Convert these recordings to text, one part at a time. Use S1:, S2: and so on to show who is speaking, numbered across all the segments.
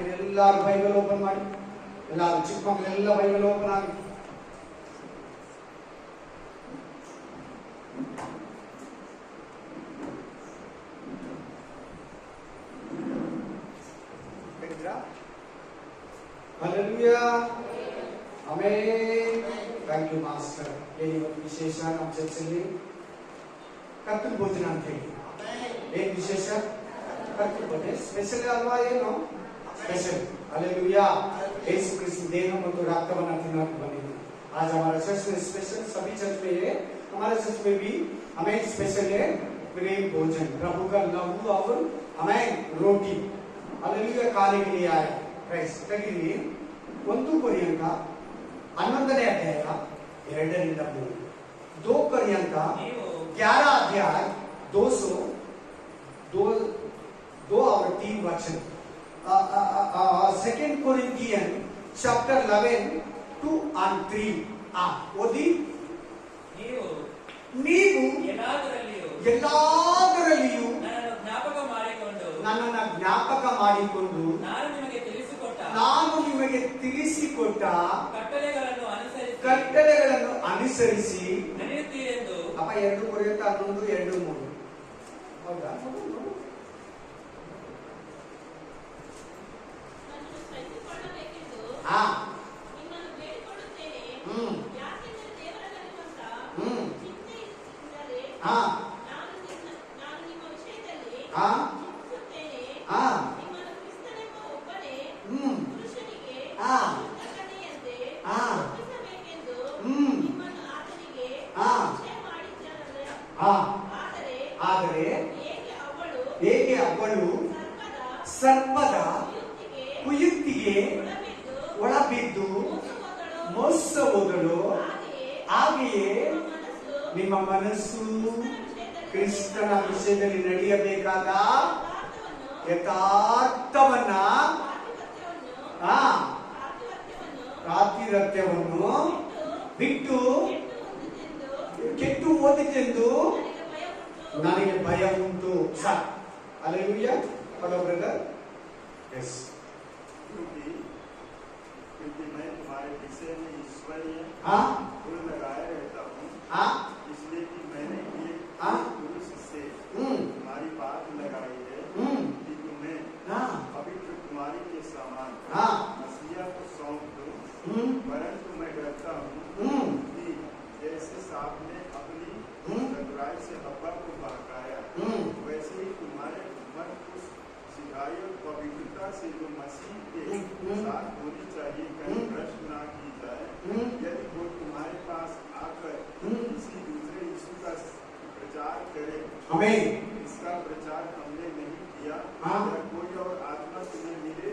S1: ಕಾಣಿಕೆ ಎಲ್ಲರೂ Bible open ಮಾಡಿ, ಎಲ್ಲರೂ ಚಿಕ್ಕ ಮಕ್ಕಳೆಲ್ಲ ಬೈಬಲ್ ಓಪನ್ ಆಗಿ. Hallelujah. Amen. Thank you, Master. ಏನು ವಿಶೇಷ ನಮ್ಮ ಚರ್ಚಲ್ಲಿ ಕರ್ತನ ಭೋಜನ ಅಂತ ಹೇಳಿ. ಏನು ವಿಶೇಷ? ಕರ್ತನ ಭೋಜನ ಸ್ಪೆಷಲ್ ಅಲ್ವಾ? ಏನು ಸ್ಪೆಷಲ್? Hallelujah. ಯೇಸು ಕ್ರಿಸ್ತ ದೇಹ ಮತ್ತು ರಕ್ತವನ್ನು ತಿನ್ನೋಕೆ ಬಂದಿದ್ದೀವಿ. आज हमारा चर्च में स्पेशल सभी चर्च में है, हमारे चर्च में भी हमें स्पेशल है प्रेम भोजन, प्रभु का लहू और हमें रोटी हालेलुया खाने के लिए आया. ಪ್ರೈಸ್ ತೆಗಿರಿ. 1 ಕೊರಿಂಥ 11ನೇ ಅಧ್ಯಾಯ 2ರಿಂದ 3, 2 ಕೊರಿಂಥ 11 अध्याय 2 और 3 वचन. 2 कोरिंथियन chapter 11 2 and 3. ಓದಿ. ನೀವು ಎಲ್ಲದರಲ್ಲಿಯೂ ನನ್ನನ್ನು ಜ್ಞಾಪಕ ಮಾಡಿಕೊಂಡು ನಾನು ನಿಮಗೆ ತಿಳಿಸಿಕೊಟ್ಟ ಕಟ್ಟಳೆಗಳನ್ನು ಅನುಸರಿಸಿ ಅಪ್ಪ. 2 ಕೊರಿಂಥ 11 2 3 ಹೌದಾ? ಆದರೆ ಹೇಗೆ ಅವಳು ಸರ್ಪದ ಕುಯುಕ್ತಿಗೆ ಒಳಬಿದ್ದು ಮೋಸ ಹೋದಳು, ಹಾಗೆಯೇ ನಿಮ್ಮ ಮನಸ್ಸು ಕ್ರಿಸ್ತನ ವಿಷಯದಲ್ಲಿ ನಡೆಯಬೇಕಾದ ಯಥಾರ್ಥವನ್ನ ಪಾತಿವ್ರತ್ಯವನ್ನು ಬಿಟ್ಟು ಕೆಟ್ಟು ಹೋದಿತೆಂದು ನನಗೆ ಭಯ ಉಂಟು. Sir hallelujah. Hello brother. Yes. क्योंकि मैं तुम्हारे विषय में ईश्वरीय गुण लगाए रहता हूँ, इसलिए कि मैंने एक पुरुष से तुम्हारी बात लगाई है कि तुम्हें पवित्र कुमारी के समान मसीहा को सौंप दूं, परंतु मैं डरता हूँ कि जैसे सांप ने अपनी चतुराई से हव्वा को बहकाया, वैसे ही तुम्हारे मन को सिधाई और पवित्रता से जो मसीह के साथ होनी चाहिए कहीं भ्रष्ट ना की जाए. यदि कोई तुम्हारे पास आकर किसी दूसरे यीशु का प्रचार करे, आमीन, इसका प्रचार हमने नहीं किया, या कोई और आत्मा तुम्हें मिले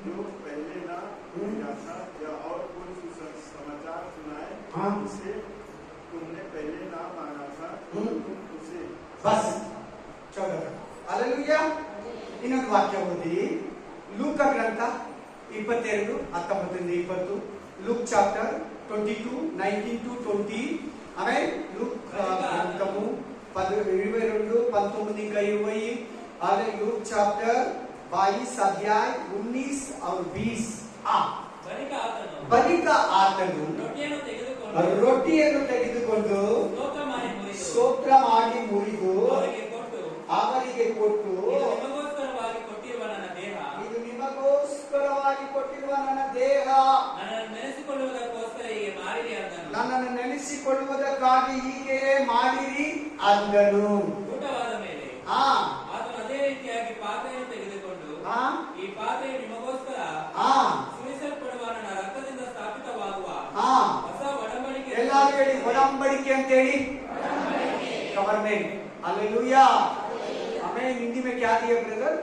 S1: जो पहले ना मिला था, या और कोई समाचार सुनाए जिसे तुमने पहले ना माना था, तुम उसे बस चलो. हालेलुया. ಇನ್ನೊಂದು ವಾಕ್ಯ ಓದಿ. ಲೂಕ ಗ್ರಂಥ 22 19 20. Luke chapter 22 19 to 20. Amen. Luke గ్రంథము 22 19 ఇంకా 20. అదే లూక్ చాప్టర్ 22 అధ్యాయ 19 और 20. ಬಳಿಕ ಆತನು ರೊಟ್ಟಿಯನ್ನು ತೆಗೆದುಕೊಂಡು ಸ್ತೋತ್ರ ಮಾಡಿ ಮುರಿದು ಅವರಿಗೆ ಕೊಟ್ಟು, ಇದು ನಿಮಗೋಸ್ಕರವಾಗಿ ಕೊಟ್ಟಿರುವ ನನ್ನ ದೇಹ, ನನ್ನನ್ನು ನೆನೆಸಿಕೊಳ್ಳುವುದಕ್ಕಾಗಿ ಹೀಗೆ ಮಾಡಿರಿ ಅಂದನು.
S2: ಅದೇ ರೀತಿಯಾಗಿ ಪಾತ್ರೆಯನ್ನು ತೆಗೆದುಕೊಂಡು, ಈ ಪಾತ್ರೆಯು ನಿಮಗೋಸ್ಕರ ಸುರಿಸಲ್ಪಡುವ ನನ್ನ ರಕ್ತದಿಂದ ಸ್ಥಾಪಿತವಾಗುವ ಹೊಸ ಒಡಂಬಡಿಕೆ.
S1: ಎಲ್ಲರೂ ಹೇಳಿ ಒಡಂಬಡಿಕೆ ಅಂತೇಳಿ. गवर्नमेंट. हालेलुया. हमें हिंदी में क्या दिया ब्रदर?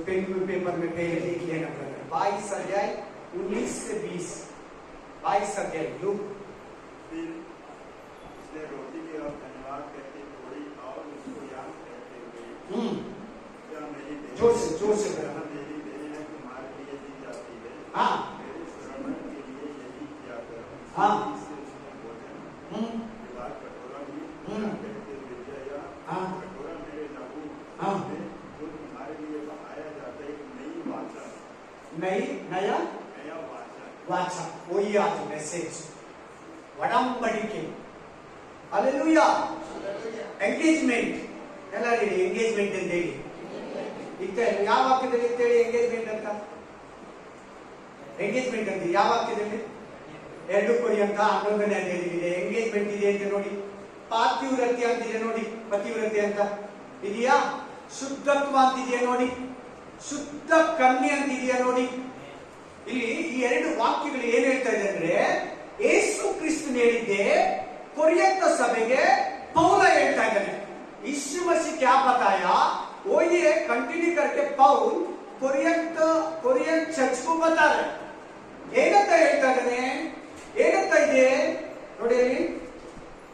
S1: पेन पेपर में पहले लिख लेना ब्रदर. 22 अध्याय 19 से 20. 22 अध्याय लूक.
S3: फिर उसने रोटी की और धन्यवाद करके थोड़ी और उसको याद करते हुए, क्या मेरी
S1: जोर से ब्रदर.
S3: मेरी देह है तुम्हारे लिए दी जाती है, मेरे श्रवण के लिए यही किया करो. इससे उसने भोजन के बाद कटोरा भी कहते हुए, कटोरा मेरे लहू में
S4: नई नया वाचा वही आज मेसेज ಒಡಂಬಡಿಕೆ ಅಲ್ಲೆಲೂಯಾ ಎಂಗೇಜ್ಮೆಂಟ್ ಎಲ್ಲ ಹೇಳಿ ಎಂಗೇಜ್ಮೆಂಟ್ ಅಂತ ಹೇಳಿ ಇತ್ತೆ ಯಾವ ವಾಕ್ಯದಲ್ಲಿ ಇತ್ತೇಳಿ ಎಂಗೇಜ್ಮೆಂಟ್ ಅಂತ ಎಂಗೇಜ್ಮೆಂಟ್ ಅಂತ ಯಾವ ವಾಕ್ಯದಲ್ಲಿ 2 ಕೊರಿಂಥ 11ನೇ ಅಧ್ಯಾಯದಲ್ಲಿ ಎಂಗೇಜ್ಮೆಂಟ್ ಇದೆ ಅಂತ ನೋಡಿ ಪಾತಿವ್ರತ್ಯ ಅಂತಿದೆ ನೋಡಿ ಪತಿವ್ರತ್ಯ ಅಂತ ಇದೆಯಾ ಶುದ್ಧತ್ವ ಅಂತಿದೆಯಾ ನೋಡಿ ಶುದ್ಧ ಕನ್ಯೆ ಅಂತಿದೆಯಾ ನೋಡಿ ಇಲ್ಲಿ ಈ 2 ವಾಕ್ಯಗಳು ಏನ್ ಹೇಳ್ತಾ ಇದೆ ಅಂದ್ರೆ ಯೇಸು ಕ್ರಿಸ್ತನ್ ಹೇಳಿದ್ದೆ ಕೊರಿಂಥ ಸಭೆಗೆ पौल ಹೇಳ್ತಾ ಇದ್ದಾನೆ यीशु मसीह क्या बताया वो ये कंटिन्यू करके पौल कोरियन चर्च को बता रहे ಏನಂತ ಹೇಳ್ತಾ ಇದ್ದಾನೆ ಏನಂತ ಇದೆ ನೋಡಿ ಅಲ್ಲಿ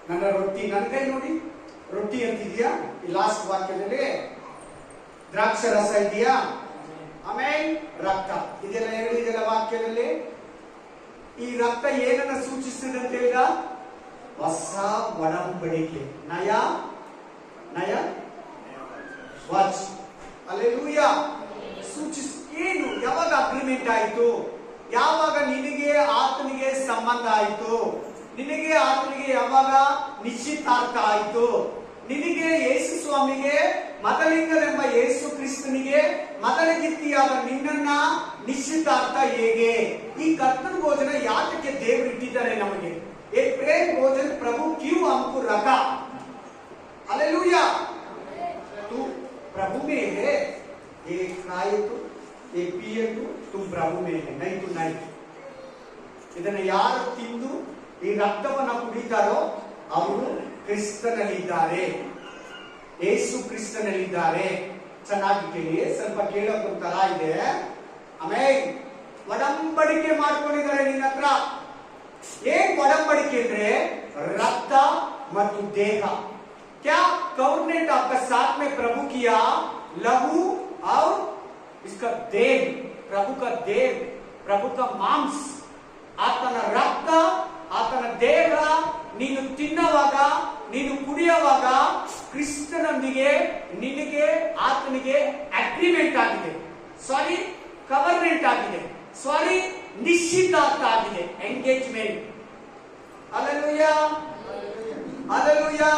S4: ನನ್ನ ರೊಟ್ಟಿ ನನ್ನ ಕೈ ನೋಡಿ ರೊಟ್ಟಿ ಅಂತಿದೆಯಾ ಈ ಲಾಸ್ಟ್ ವಾಕ್ಯದಲ್ಲಿ ದ್ರಾಕ್ಷಿ ರಸ ಇದೆಯಾ ಆಮೇಲೆ ರಕ್ತ ಇದೆಲ್ಲ ಹೇಳಿದೆಲ್ಲ ವಾಕ್ಯದಲ್ಲಿ ಈ ರಕ್ತ ಏನನ್ನ ಸೂಚಿಸುತ್ತದೆ ಅಂತ ಹೇಳಿದ ಹೊಸ ಒಡಂಬಡಿಕೆ ನಯ ನಯ ವಾಚ್ ಅಲ್ಲೆಲೂಯಾ ಸೂಚಿಸ ಏನು ಯಾವಾಗ ಅಗ್ರಿಮೆಂಟ್ ಆಯಿತು ಯಾವಾಗ ನಿನಗೆ ಆತನಿಗೆ ಸಂಬಂಧ ಆಯಿತು ನಿನಗೆ ಆತನಿಗೆ ಯಾವಾಗ ನಿಶ್ಚಿತಾರ್ಥ ಆಯಿತು ನಿನಗೆ ಯೇಸು ಸ್ವಾಮಿಗೆ ಮದಲಿಂಗನೆಂಬ ಯೇಸು ಕ್ರಿಸ್ತನಿಗೆ ಮದಲಗಿತ್ತಿಯಾದ ನಿನ್ನನ್ನ ನಿಶ್ಚಿತಾರ್ಥ ಹೇಗೆ ಈ ಕರ್ತನ ಭೋಜನ ಯಾತಕ್ಕೆ ದೇವರು ಇಟ್ಟಿದ್ದಾರೆ ನಮಗೆ ये प्रेम भोजन प्रभु क्यों हमको रखा हालेलुया तू प्रभु में है ये खाए तो ये पिए तो तुम प्रभु में है नहीं तो नहीं ಇದನ್ನ ಯಾರು ತಿಂದು ಈ ರಕ್ತವನ್ನ ಕುಡಿತಾರೋ ಅವರು ಕ್ರಿಸ್ತನಲ್ಲಿದ್ದಾರೆ ಯೇಸು ಕ್ರಿಸ್ತನಲ್ಲಿದ್ದಾರೆ ಚೆನ್ನಾಗಿ ಕೇಳಿ ಸ್ವಲ್ಪ ಕೇಳೋಕೆ ತರ ಇದೆ ಆಮೇಲೆ ಒಡಂಬಡಿಕೆ ಮಾಡ್ಕೊಂಡಿದ್ದಾರೆ ನಿನ್ನ ಹತ್ರ ಏನ್ ಒಡಂಬಡಿಕೆ ಅಂದ್ರೆ रक्त ಮತ್ತು देह क्या कॉर्नेट आपका साथ में प्रभु किया लहू और इसका देह प्रभु का देह प्रभु का मांस ಆತನ ರಕ್ತ ಆತನ ದೇಹ ನೀನು ತಿನ್ನವಾಗ ನೀನು ಕುಡಿಯುವಾಗ ಕ್ರಿಸ್ತನೊಂದಿಗೆ ನಿನಗೆ ಆತನಿಗೆ ಅಗ್ರಿಮೆಂಟ್ ಆಗಿದೆ ಸಾರಿ ಕವರ್ನೆಂಟ್ ಆಗಿದೆ ಸಾರಿ ನಿಶ್ಚಿತಾರ್ಥ ಆಗಿದೆ ಎಂಗೇಜ್ಮೆಂಟ್ ಅಲ್ಲೆಲೂಯಾ ಅಲ್ಲೆಲೂಯಾ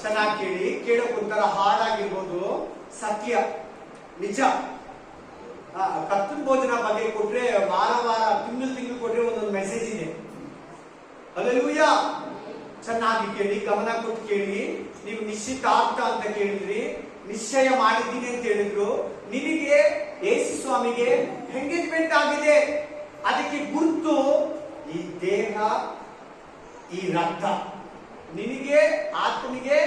S4: ಚೆನ್ನಾಗಿ ಕೇಳಿ ಕೇಳೋಕೆ ಒಂಥರ ಹಾಡಾಗಿರ್ಬೋದು ಸತ್ಯ ನಿಜ ಕರ್ತನ ಭೋಜನ ಬಗ್ಗೆ ಕೊಟ್ರೆ ವಾರ ವಾರ ತಿಂಗಳು ಕೊಟ್ರೆ ಒಂದೊಂದು ಮೆಸೇಜ್ ಇದೆ ಅಲ್ಲೆಲೂಯಾ ಚೆನ್ನಾಗಿ ಕೇಳಿ ಗಮನ ಕೊಟ್ಟು ಕೇಳಿ ನೀವು ನಿಶ್ಚಿತಾರ್ಥ ಅಂತ ಕೇಳಿದ್ರಿ ನಿಶ್ಚಯ ಮಾಡಿದ್ದೀನಿ ಅಂತ ಹೇಳಿದ್ರು ನಿನಗೆ ಯೇಸು ಸ್ವಾಮಿಗೆ ಎಂಗೇಜ್ಮೆಂಟ್ ಆಗಿದೆ ಅದಕ್ಕೆ ಗುರುತು ಈ ದೇಹ ಈ ರಕ್ತ ನಿನಗೆ ಆತನಿಗೆ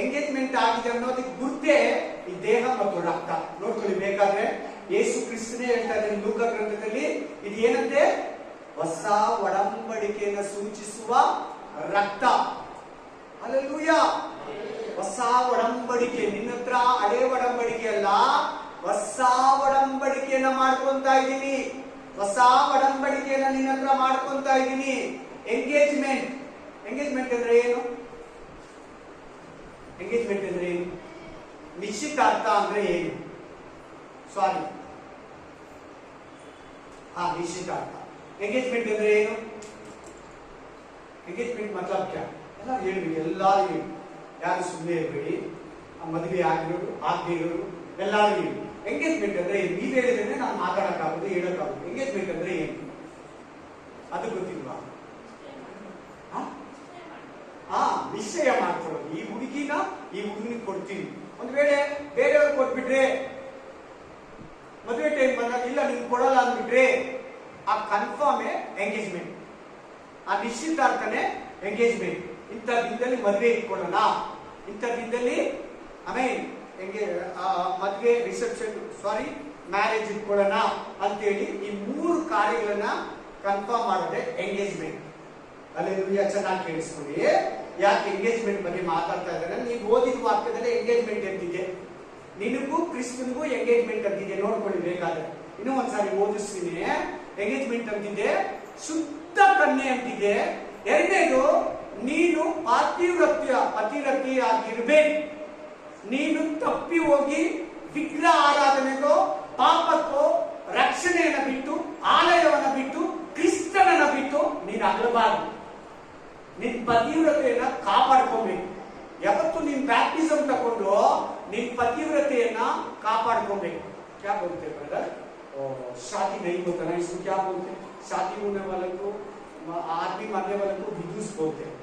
S4: ಎಂಗೇಜ್ಮೆಂಟ್ ಆಗಿದೆ ಅನ್ನೋದಕ್ಕೆ ಗುರುತೇ ಈ ದೇಹ ಮತ್ತು ರಕ್ತ ನೋಡ್ಕೊಳ್ಳಿ ಬೇಕಾದ್ರೆ ಯೇಸು ಕ್ರಿಸ್ತನೇ ಹೇಳ್ತಾ ಇದ್ದಾರೆ ಲೂಕ ಗ್ರಂಥದಲ್ಲಿ ಇದು ಏನಂತೆ ಹೊಸ ಒಡಂಬಡಿಕೆಯನ್ನು ಸೂಚಿಸುವ ರಕ್ತ ಹಲ್ಲೆಲೂಯಾ ಹೊಸ ಒಡಂಬಡಿಕೆ ನಿನ್ನ ಹತ್ರ ಹಳೆ ಒಡಂಬಡಿಕೆ ಅಲ್ಲ ಹೊಸ ಒಡಂಬಡಿಕೆಯನ್ನ ಮಾಡ್ಕೊಂತಾ ಇದ್ದೀನಿ ಹೊಸ ಒಡಂಬಡಿಕೆಯನ್ನ ನಿನ್ನ ಹತ್ರ ಮಾಡ್ಕೊಂತಾ ಇದ್ದೀನಿ ಎಂಗೇಜ್ಮೆಂಟ್ ಎಂಗೇಜ್ಮೆಂಟ್ ಅಂದ್ರೆ ಏನು ಎಂಗೇಜ್ಮೆಂಟ್ ಅಂದ್ರೆ ಏನು ನಿಶ್ಚಿತಾರ್ಥ ಅಂದ್ರೆ ಏನು ಸಾರಿ ನಿಶ್ಚಿತಾರ್ಥ ಎಂಗೇಜ್ಮೆಂಟ್ ಅಂದ್ರೆ ಏನು ಎಂಗೇಜ್ಮೆಂಟ್ मतलब क्या ಎಲ್ಲ ಹೇಳ್ಬೇಕು ಎಲ್ಲಾರು ಹೇಳಿ ಯಾರು ಸುಮ್ಮನೆ ಇರಬೇಡಿ ಮದುವೆ ಆಗಿರೋರು ಆಗದೆ ಇರೋರು ಎಲ್ಲಾರು ಹೇಳಿ ಎಂಗೇಜ್ಮೆಂಟ್ ಅಂದ್ರೆ ಏನು ನೀವು ಹೇಳಿದ್ರೆ ನಾನು ಮಾತಾಡಕ್ಕಾಗೋದು ಹೇಳಕ್ಕಾಗೋದು ಎಂಗೇಜ್ಮೆಂಟ್ ಅಂದ್ರೆ ಏನು ಅದು ಗೊತ್ತಿಲ್ವಾ ನಿಶ್ಚಯ ಮಾಡ್ಕೊಳ್ಳೋದು ಈ ಹುಡುಗಿನ ಈ ಹುಡುಗನಿಗೆ ಕೊಡ್ತೀನಿ ಒಂದ್ ವೇಳೆ ಬೇರೆಯವ್ರು ಕೊಟ್ಬಿಟ್ರೆ ಮದುವೆ ಟೈಮ್ ಬಂದಾಗ ಇಲ್ಲ ನಿಮ್ಗೆ ಕೊಡಲ್ಲ ಅಂದ್ಬಿಟ್ರೆ ಆ ಕನ್ಫರ್ಮೇ ಎಂಗೇಜ್ಮೆಂಟ್ ಆ ನಿಶ್ಚಿತಾರ್ಥನೇ ಎಂಗೇಜ್ಮೆಂಟ್ ಇಂಥ ದಿನದಲ್ಲಿ ಮದುವೆ ಇಟ್ಕೊಳ್ಳೋಣ ಇಂಥ ದಿನದಲ್ಲಿ ಆಮೇಲೆ ಮದುವೆ ರಿಸೆಪ್ಷನ್ ಸಾರಿ ಮ್ಯಾರೇಜ್ ಇಟ್ಕೊಳ್ಳೋಣ ಅಂತೇಳಿ ಈ 3 ಕಾರ್ಯಗಳನ್ನ ಕನ್ಫರ್ಮ್ ಮಾಡೋದೇ ಎಂಗೇಜ್ಮೆಂಟ್ ಅಲ್ಲೆಲೂಯಾ ಚೆನ್ನಾಗಿ ಕೇಳಿಸ್ಕೊಳ್ಳಿ ಯಾಕೆ ಎಂಗೇಜ್ಮೆಂಟ್ ಬಗ್ಗೆ ಮಾತಾಡ್ತಾ ಇದ್ದಾರೆ ನೀವು ಓದಿದ ವಾಕ್ಯದಲ್ಲಿ ಎಂಗೇಜ್ಮೆಂಟ್ ಎಂತಿದೆ ನಿನಗೂ ಕ್ರಿಸ್ತನಿಗೂ ಎಂಗೇಜ್ಮೆಂಟ್ ಅಂತಿದೆ ನೋಡ್ಕೊಳ್ಳಿ ಬೇಕಾದ್ರೆ ಇನ್ನೂ ಒಂದ್ಸಾರಿ ಓದಿಸ್ತೀನಿ ಎಂಗೇಜ್ಮೆಂಟ್ ಅಂತಿದೆ ಶುದ್ಧ ಕನ್ಯೆ ಅಂತಿದೆ ಎರಡನೇದು ನೀನು ಪತಿವ್ರತಿಯಾಗಿರ್ಬೇಕು ನೀನು ತಪ್ಪಿ ಹೋಗಿ ವಿಗ್ರಹ ಆರಾಧನೆಗೋ ಪಾಪಕ್ಕೋ ರಕ್ಷಣೆ ಪತಿವ್ರತೆಯನ್ನ ಕಾಪಾಡ್ಕೋಬೇಕು. ಯಾವತ್ತು ನೀನ್ ಬ್ಯಾಪ್ಟಿಸಮ್ ತಗೊಂಡು ನಿನ್ ಪತಿವ್ರತೆಯನ್ನ ಕಾಪಾಡ್ಕೋಬೇಕು. क्या बोलते ब्रदर? शादी नहीं होता ना, इसको क्या बोलते? शादी होने वाले को आदमी मारने वाले को विदुष बोलते हैं,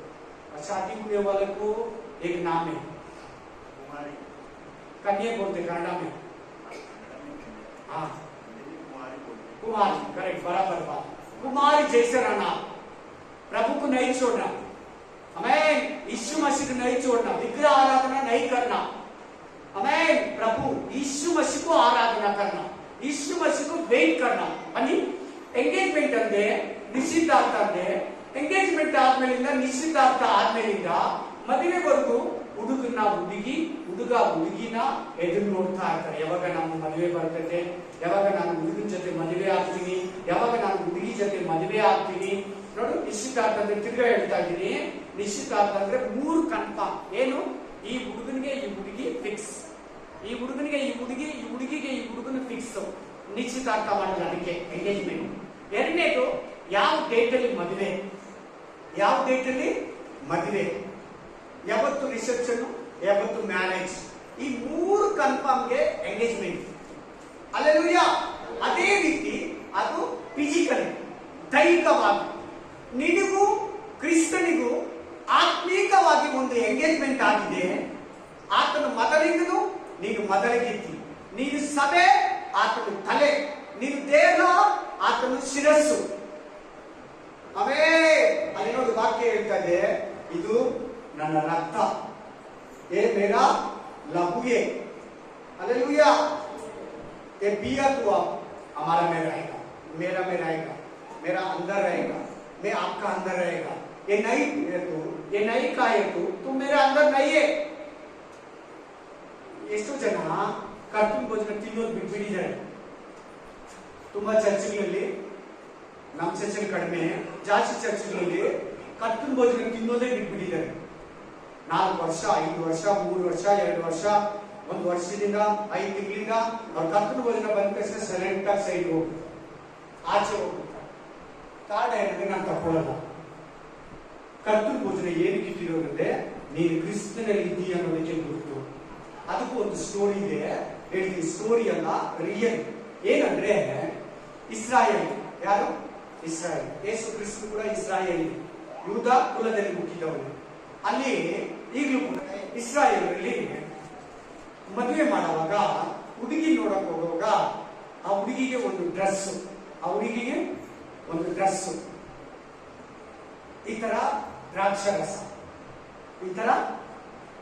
S4: और शादी होने वाले को एक नाम है कुमारी, कन्या बोलते कन्नड़ा में। हाँ कुमारी, करेक्ट, बराबर बात। कुमारी जैसे रहना, प्रभु को नहीं छोड़ना, हमें यीशु मसीह को नहीं छोड़ना, विग्रह आराधना नहीं करना, हमें प्रभु यीशु मसीह को आराधना करना, यीशु मसीह को वेट करना। अनि ಎಂಗೇಜ್ಮೆಂಟ್ ಅಂದ್ರೆ ನಿಶ್ಚಿತಾರ್ಥ ಅಂದ್ರೆ ಎಂಗೇಜ್ಮೆಂಟ್ ಆದ್ಮೇಲಿಂದ ನಿಶ್ಚಿತಾರ್ಥ ಆದ್ಮೇಲಿಂದ ಮದುವೆವರೆಗೂ ಹುಡುಗನ ಹುಡುಗಿ ಹುಡುಗ ಹುಡುಗಿನ ಎದುರು ನೋಡ್ತಾ ಇರ್ತಾರೆ. ಯಾವಾಗ ನಮ್ಮ ಮದುವೆ ಬರ್ತೈತೆ, ಯಾವಾಗ ನಾನು ಹುಡುಗನ ಜೊತೆ ಮದುವೆ ಆಗ್ತೀನಿ, ಯಾವಾಗ ನಾನು ಹುಡುಗಿ ಜೊತೆ ಮದುವೆ ಆಗ್ತೀನಿ. ನೋಡು, ನಿಶ್ಚಿತಾರ್ಥ ಅಂದ್ರೆ ತಿರ್ಗಾ ಹೇಳ್ತಾ ಇದ್ದೀನಿ, ನಿಶ್ಚಿತಾರ್ಥ ಅಂದ್ರೆ 3 ಕನ್ಫರ್ಮ್. ಏನು? ಈ ಹುಡುಗನಿಗೆ ಈ ಹುಡುಗಿ ಫಿಕ್ಸ್, ಈ ಹುಡುಗನಿಗೆ ಈ ಹುಡುಗಿ, ಈ ಹುಡುಗಿಗೆ ಈ ಹುಡುಗನ ಫಿಕ್ಸ್, ನಿಶ್ಚಿತಾರ್ಥ ಮಾಡಿದ್ರೆ ಅದಕ್ಕೆ ಎಂಗೇಜ್ಮೆಂಟ್. ಎರಡನೇದು, ಯಾವ ಡೇಟ್ ಅಲ್ಲಿ ಮದುವೆ, ಯಾವ ಡೇಟ್ ಅಲ್ಲಿ ಮದುವೆ, ಯಾವತ್ತು ರಿಸೆಪ್ಷನ್, ಯಾವತ್ತು ಮ್ಯಾರೇಜ್, ಈ 3 ಕನ್ಫರ್ಮ್ಗೆ ಎಂಗೇಜ್ಮೆಂಟ್. ಅಲ್ಲೆಲೂಯಾ. ಅದೇ ರೀತಿ ಅದು ಫಿಸಿಕಲಿ, ದೈಹಿಕವಾಗಿ ನಿನಗೂ ಕ್ರಿಸ್ತನಿಗೂ ಆತ್ಮೀಕವಾಗಿ ಒಂದು ಎಂಗೇಜ್ಮೆಂಟ್ ಆಗಿದೆ. ಆತನು ಮೊದಲಿಗನು, ನೀನು ಮೊದಲಿಗಿದ್ದಿ. ನೀನು ಸಭೆ, ಆತನು ತಲೆ. ನೀನು ದೇಹ, ಆತನು ಶಿರಸ್ಸು. ಅವೇ ಅಲ್ಲಿ ನೋಡಿ ವಾಕ್ಯ ಹೇಳ್ತಾ ಇದೆ, ಇದು ನನ್ನ ರಕ್ತ, ये मेरा लहू है। हालेलुया। ये पिया हुआ हमारा में रहेगा, मेरा में रहेगा, मेरा अंदर रहेगा, मैं आपका अंदर रहेगा। ये नहीं है तू, ये नहीं का है तू, तुम मेरा अंदर नहीं है। ಎಷ್ಟು ಜನ ಕರ್ತನ ಭೋಜನ ತಿನ್ನೋದು ಬಿಟ್ಬಿಟ್ಟಿದ್ದಾರೆ. ತುಂಬಾ ಚರ್ಚ್ಗಳಲ್ಲಿ, ನಮ್ಮ ಚರ್ಚಲ್ಲಿ ಕಡಿಮೆ, ಜಾಸ್ತಿ ಚರ್ಚ್ಗಳಲ್ಲಿ ಕರ್ತನ ಭೋಜನ ತಿನ್ನೋದೇ ಬಿಟ್ಬಿಟ್ಟಿದ್ದಾರೆ. 4 ವರ್ಷ, 5 ವರ್ಷ, 3 ವರ್ಷ, 2 ವರ್ಷ, 1 ವರ್ಷದಿಂದ 5 ತಿಂಗಳಿಂದ ಅವ್ರ ಕರ್ತನ ಭೋಜನ ಬಂದ ತಕ್ಷಣ ಸೈಲೆಂಟ್ ಆಗಿ ಸೈಡ್ ಹೋಗಿ ಆಚೆ ಹೋಗ್ಬಿಡ್ತಾರೆ. ಕಾರಣ ಏನಂದ್ರೆ ನಾನು ತಗೊಳ್ಳಲ್ಲ. ಕರ್ತನ ಭೋಜನ ಏನಕ್ಕೆ ಇಟ್ಟಿರೋದಂದ್ರೆ ನೀನು ಕ್ರಿಸ್ತನಲ್ಲಿ ಇದ್ದೀಯ ಅನ್ನೋದಕ್ಕೆ ಗುರುತು. ಅದಕ್ಕೂ ಒಂದು ಸ್ಟೋರಿ ಇದೆ, ಹೇಳ್ತೀನಿ. ಸ್ಟೋರಿ ಅಲ್ಲ, ರಿಯಲ್. ಏನಂದ್ರೆ ಇಸ್ರಾಯೇಲ್, ಯಾರು? ಇಸ್ರಾಯೇಲ್. ಯೇಸು ಕ್ರಿಸ್ತ ಕೂಡ ಇಸ್ರಾಯೇಲ್, ಯೂದ ಕುಲದಲ್ಲಿ ಹುಟ್ಟಿದವನು. ಅಲ್ಲಿ ಈಗಲೂ ಕೂಡ ಇಸ್ರಾಯೇಲಲ್ಲಿ ಮದುವೆ ಮಾಡುವಾಗ ಹುಡುಗಿ ನೋಡಕ್ ಹೋಗುವಾಗ ಆ ಹುಡುಗಿಗೆ ಒಂದು ಡ್ರೆಸ್, ಆ ಹುಡುಗಿಗೆ ಒಂದು ಡ್ರೆಸ್, ಈ ತರ ದ್ರಾಕ್ಷರಸ, ಈ ತರ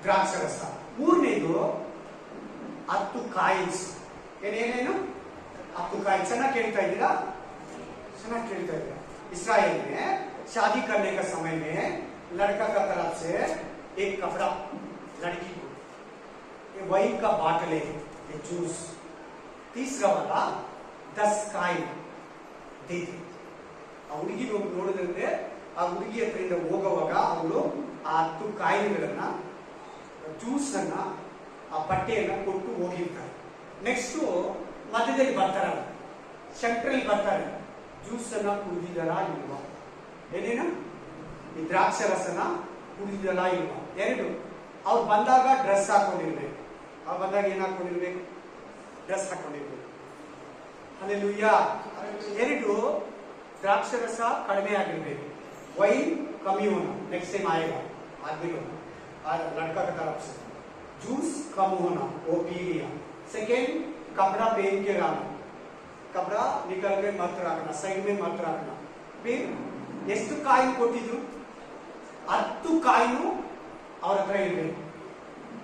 S4: ದ್ರಾಕ್ಷರಸ. ಮೂರನೇದು 10 ಕಾಯಿನ್ಸ್. ಏನೇನೇನು? 10 ಕಾಯಿನ್ಸ್. ಚೆನ್ನಾಗಿ ಕೇಳ್ತಾ ಇದ್ದೀರಾ? ಚೆನ್ನಾಗಿ ಕೇಳ್ತಾ ಇದ್ದೀರಾ? इसराइल में शादी करने का समय में लड़का का तरफ से एक कपड़ा लड़की को, ये वाइन का बाटल है, ये जूस, तीसरा वाला 10 ಕಾಯಿನ್ दे दी. ಆ ಹುಡುಗಿ ನೋಡಿದ್ರೆ ಆ ಹುಡುಗಿ ಹತ್ರದಿಂದ ಹೋಗುವಾಗ ಅವಳು ಆ 10 ಕಾಯಿನ್ಗಳನ್ನ, ಜ್ಯೂಸ್ ಅನ್ನ, ಆ ಬಟ್ಟೆಯನ್ನ ಕೊಟ್ಟು ಹೋಗಿರ್ತಾರೆ. ನೆಕ್ಸ್ಟ್ ಮಧ್ಯದಲ್ಲಿ ಬರ್ತಾರೆ, ಸೆಂಟ್ರಲ್ಲಿ ಬರ್ತಾರೆ, ಜ್ಯೂಸ್ ಅನ್ನ ಕುಡಿದಿದ್ದಾರಾ ಇಲ್ವಾ, ಏನೇನು ಈ ದ್ರಾಕ್ಷರಸನ ಕುಡಿದಿದ್ದಾರಾ ಇಲ್ವಾ. 2, ಅವ್ರು ಬಂದಾಗ ಡ್ರೆಸ್ ಹಾಕೊಂಡಿರ್ಬೇಕು. ಅವ್ರು ಬಂದಾಗ ಏನ್ ಹಾಕೊಂಡಿರ್ಬೇಕು? ಡ್ರೆಸ್ ಹಾಕೊಂಡಿರ್ಬೇಕು. ಹಲ್ಲೆಲೂಯಾ. 2, ದ್ರಾಕ್ಷರಸ ಕಡಿಮೆ ಆಗಿರ್ಬೇಕು, ವೈನ್ ಕಮ್ಮಿ होना, नेक्स्ट टाइम आएगा आदमी को, लड़का की तरफ से जूस कम होना, वो पी लिया. सेकेंड, कपड़ा पहन के लाना, कपड़ा निकल के मत रखना, साइड में मत रखना. फिर ಎಷ್ಟು ಕಾಯಿನ್ ಕೊಟ್ಟಿದ್ರು? 10 ಕಾಯಿನು ಅವ್ರ ಹತ್ರ ಇರಬೇಕು.